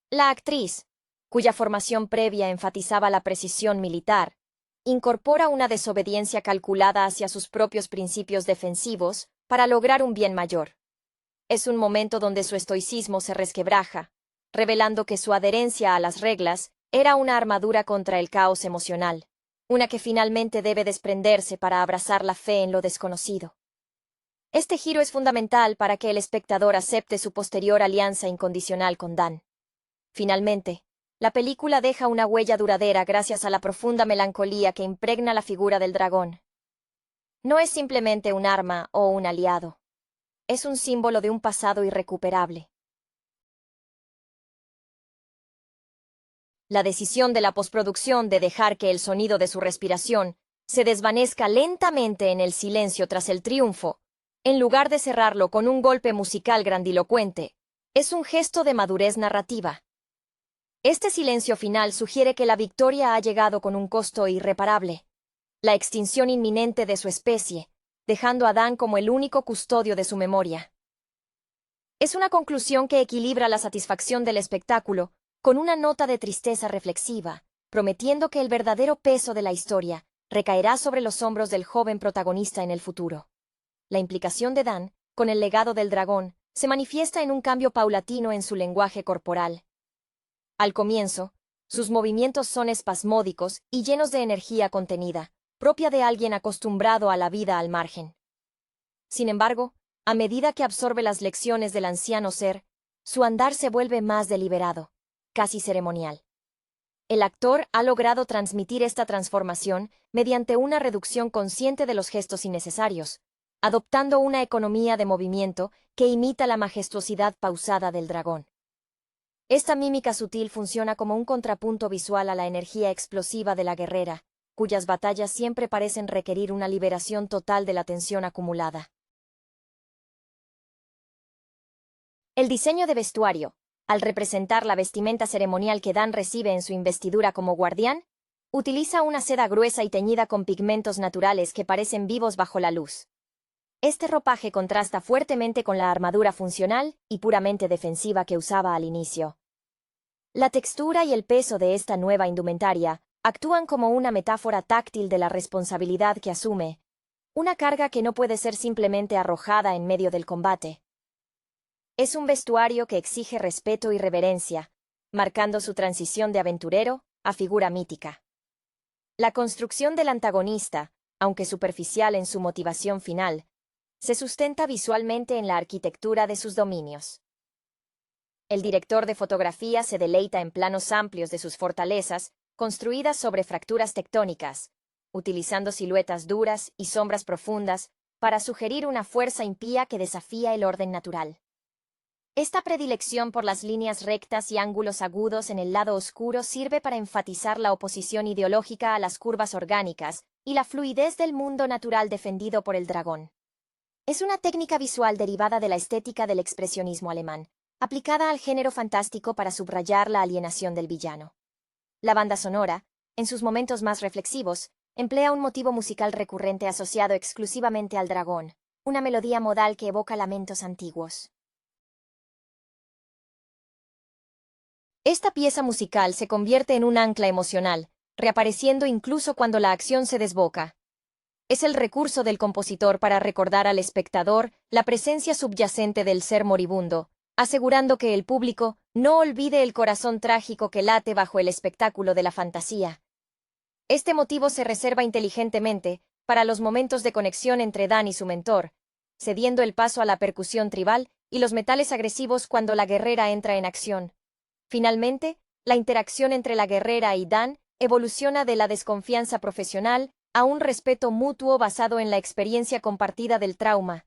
La actriz, cuya formación previa enfatizaba la precisión militar, incorpora una desobediencia calculada hacia sus propios principios defensivos para lograr un bien mayor. Es un momento donde su estoicismo se resquebraja, revelando que su adherencia a las reglas era una armadura contra el caos emocional, una que finalmente debe desprenderse para abrazar la fe en lo desconocido. Este giro es fundamental para que el espectador acepte su posterior alianza incondicional con Dan. Finalmente, la película deja una huella duradera gracias a la profunda melancolía que impregna la figura del dragón. No es simplemente un arma o un aliado. Es un símbolo de un pasado irrecuperable. La decisión de la postproducción de dejar que el sonido de su respiración se desvanezca lentamente en el silencio tras el triunfo, en lugar de cerrarlo con un golpe musical grandilocuente, es un gesto de madurez narrativa. Este silencio final sugiere que la victoria ha llegado con un costo irreparable, la extinción inminente de su especie, dejando a Dan como el único custodio de su memoria. Es una conclusión que equilibra la satisfacción del espectáculo con una nota de tristeza reflexiva, prometiendo que el verdadero peso de la historia recaerá sobre los hombros del joven protagonista en el futuro. La implicación de Dan, con el legado del dragón, se manifiesta en un cambio paulatino en su lenguaje corporal. Al comienzo, sus movimientos son espasmódicos y llenos de energía contenida, propia de alguien acostumbrado a la vida al margen. Sin embargo, a medida que absorbe las lecciones del anciano ser, su andar se vuelve más deliberado, casi ceremonial. El actor ha logrado transmitir esta transformación mediante una reducción consciente de los gestos innecesarios, adoptando una economía de movimiento que imita la majestuosidad pausada del dragón. Esta mímica sutil funciona como un contrapunto visual a la energía explosiva de la guerrera, cuyas batallas siempre parecen requerir una liberación total de la tensión acumulada. El diseño de vestuario, al representar la vestimenta ceremonial que Dan recibe en su investidura como guardián, utiliza una seda gruesa y teñida con pigmentos naturales que parecen vivos bajo la luz. Este ropaje contrasta fuertemente con la armadura funcional y puramente defensiva que usaba al inicio. La textura y el peso de esta nueva indumentaria actúan como una metáfora táctil de la responsabilidad que asume, una carga que no puede ser simplemente arrojada en medio del combate. Es un vestuario que exige respeto y reverencia, marcando su transición de aventurero a figura mítica. La construcción del antagonista, aunque superficial en su motivación final, se sustenta visualmente en la arquitectura de sus dominios. El director de fotografía se deleita en planos amplios de sus fortalezas, construidas sobre fracturas tectónicas, utilizando siluetas duras y sombras profundas para sugerir una fuerza impía que desafía el orden natural. Esta predilección por las líneas rectas y ángulos agudos en el lado oscuro sirve para enfatizar la oposición ideológica a las curvas orgánicas y la fluidez del mundo natural defendido por el dragón. Es una técnica visual derivada de la estética del expresionismo alemán, aplicada al género fantástico para subrayar la alienación del villano. La banda sonora, en sus momentos más reflexivos, emplea un motivo musical recurrente asociado exclusivamente al dragón, una melodía modal que evoca lamentos antiguos. Esta pieza musical se convierte en un ancla emocional, reapareciendo incluso cuando la acción se desboca. Es el recurso del compositor para recordar al espectador la presencia subyacente del ser moribundo, asegurando que el público no olvide el corazón trágico que late bajo el espectáculo de la fantasía. Este motivo se reserva inteligentemente para los momentos de conexión entre Dan y su mentor, cediendo el paso a la percusión tribal y los metales agresivos cuando la guerrera entra en acción. Finalmente, la interacción entre la guerrera y Dan evoluciona de la desconfianza profesional a un respeto mutuo basado en la experiencia compartida del trauma.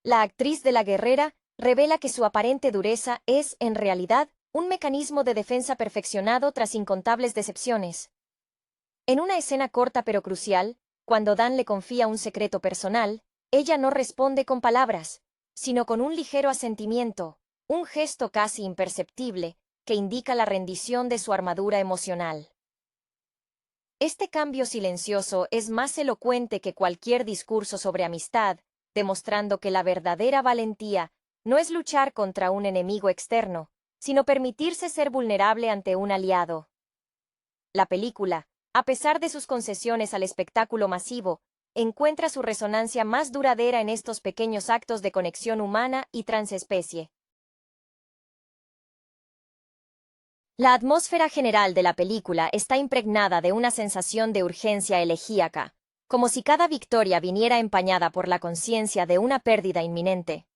La actriz de la guerrera revela que su aparente dureza es, en realidad, un mecanismo de defensa perfeccionado tras incontables decepciones. En una escena corta pero crucial, cuando Dan le confía un secreto personal, ella no responde con palabras, sino con un ligero asentimiento, un gesto casi imperceptible, que indica la rendición de su armadura emocional. Este cambio silencioso es más elocuente que cualquier discurso sobre amistad, demostrando que la verdadera valentía no es luchar contra un enemigo externo, sino permitirse ser vulnerable ante un aliado. La película, a pesar de sus concesiones al espectáculo masivo, encuentra su resonancia más duradera en estos pequeños actos de conexión humana y transespecie. La atmósfera general de la película está impregnada de una sensación de urgencia elegíaca, como si cada victoria viniera empañada por la conciencia de una pérdida inminente.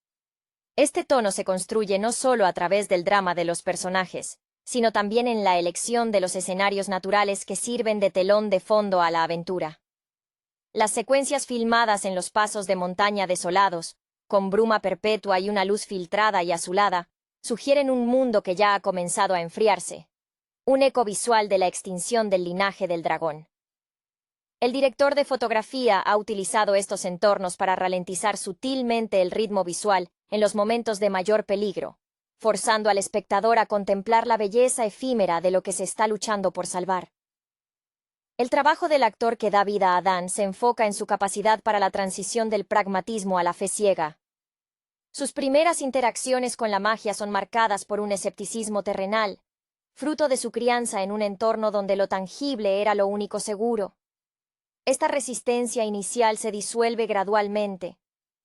Este tono se construye no solo a través del drama de los personajes, sino también en la elección de los escenarios naturales que sirven de telón de fondo a la aventura. Las secuencias filmadas en los pasos de montaña desolados, con bruma perpetua y una luz filtrada y azulada, sugieren un mundo que ya ha comenzado a enfriarse, un eco visual de la extinción del linaje del dragón. El director de fotografía ha utilizado estos entornos para ralentizar sutilmente el ritmo visual en los momentos de mayor peligro, forzando al espectador a contemplar la belleza efímera de lo que se está luchando por salvar. El trabajo del actor que da vida a Dan se enfoca en su capacidad para la transición del pragmatismo a la fe ciega. Sus primeras interacciones con la magia son marcadas por un escepticismo terrenal, fruto de su crianza en un entorno donde lo tangible era lo único seguro. Esta resistencia inicial se disuelve gradualmente,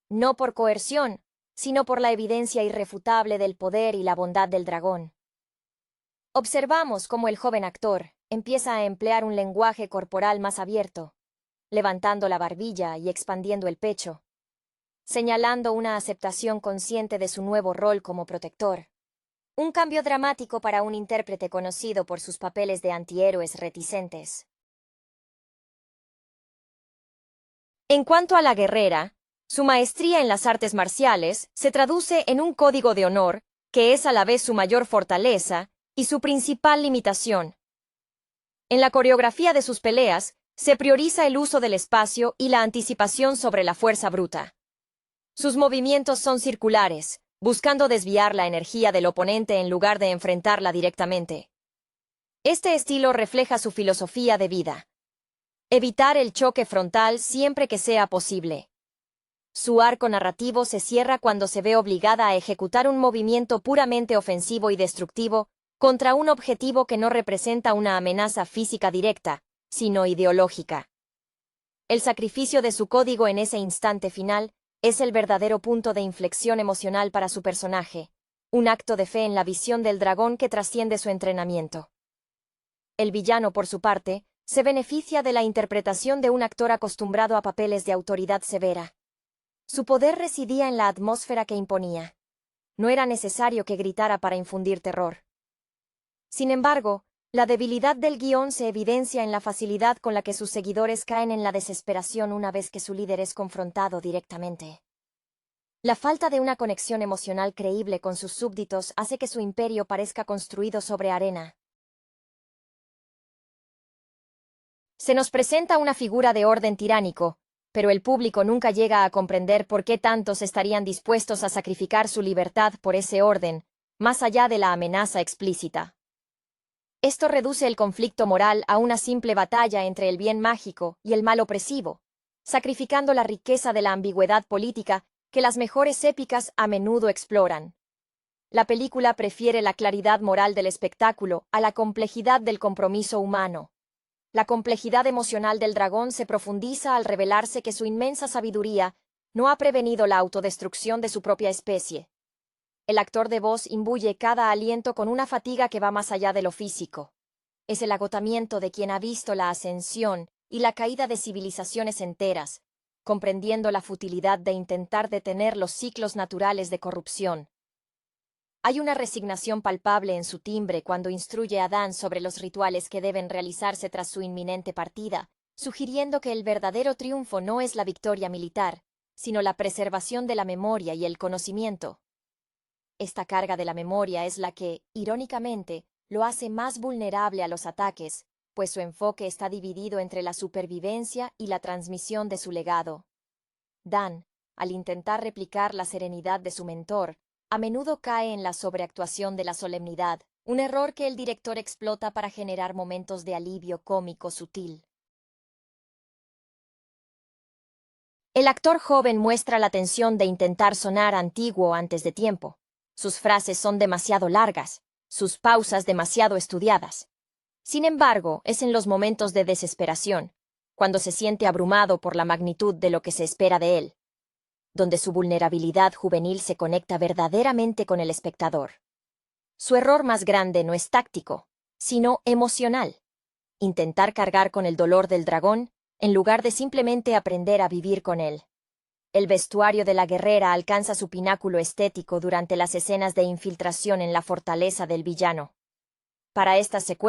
no por coerción, sino por la evidencia irrefutable del poder y la bondad del dragón. Observamos cómo el joven actor empieza a emplear un lenguaje corporal más abierto, levantando la barbilla y expandiendo el pecho, señalando una aceptación consciente de su nuevo rol como protector. Un cambio dramático para un intérprete conocido por sus papeles de antihéroes reticentes. En cuanto a la guerrera, su maestría en las artes marciales se traduce en un código de honor que es a la vez su mayor fortaleza y su principal limitación. En la coreografía de sus peleas, se prioriza el uso del espacio y la anticipación sobre la fuerza bruta. Sus movimientos son circulares, buscando desviar la energía del oponente en lugar de enfrentarla directamente. Este estilo refleja su filosofía de vida: evitar el choque frontal siempre que sea posible. Su arco narrativo se cierra cuando se ve obligada a ejecutar un movimiento puramente ofensivo y destructivo contra un objetivo que no representa una amenaza física directa, sino ideológica. El sacrificio de su código en ese instante final es el verdadero punto de inflexión emocional para su personaje, un acto de fe en la visión del dragón que trasciende su entrenamiento. El villano, por su parte, se beneficia de la interpretación de un actor acostumbrado a papeles de autoridad severa. Su poder residía en la atmósfera que imponía. No era necesario que gritara para infundir terror. Sin embargo, la debilidad del guión se evidencia en la facilidad con la que sus seguidores caen en la desesperación una vez que su líder es confrontado directamente. La falta de una conexión emocional creíble con sus súbditos hace que su imperio parezca construido sobre arena. Se nos presenta una figura de orden tiránico, pero el público nunca llega a comprender por qué tantos estarían dispuestos a sacrificar su libertad por ese orden, más allá de la amenaza explícita. Esto reduce el conflicto moral a una simple batalla entre el bien mágico y el mal opresivo, sacrificando la riqueza de la ambigüedad política que las mejores épicas a menudo exploran. La película prefiere la claridad moral del espectáculo a la complejidad del compromiso humano. La complejidad emocional del dragón se profundiza al revelarse que su inmensa sabiduría no ha prevenido la autodestrucción de su propia especie. El actor de voz imbuye cada aliento con una fatiga que va más allá de lo físico. Es el agotamiento de quien ha visto la ascensión y la caída de civilizaciones enteras, comprendiendo la futilidad de intentar detener los ciclos naturales de corrupción. Hay una resignación palpable en su timbre cuando instruye a Dan sobre los rituales que deben realizarse tras su inminente partida, sugiriendo que el verdadero triunfo no es la victoria militar, sino la preservación de la memoria y el conocimiento. Esta carga de la memoria es la que, irónicamente, lo hace más vulnerable a los ataques, pues su enfoque está dividido entre la supervivencia y la transmisión de su legado. Dan, al intentar replicar la serenidad de su mentor, a menudo cae en la sobreactuación de la solemnidad, un error que el director explota para generar momentos de alivio cómico sutil. El actor joven muestra la tensión de intentar sonar antiguo antes de tiempo. Sus frases son demasiado largas, sus pausas demasiado estudiadas. Sin embargo, es en los momentos de desesperación, cuando se siente abrumado por la magnitud de lo que se espera de él, donde su vulnerabilidad juvenil se conecta verdaderamente con el espectador. Su error más grande no es táctico, sino emocional: intentar cargar con el dolor del dragón en lugar de simplemente aprender a vivir con él. El vestuario de la guerrera alcanza su pináculo estético durante las escenas de infiltración en la fortaleza del villano. Para esta secuencia,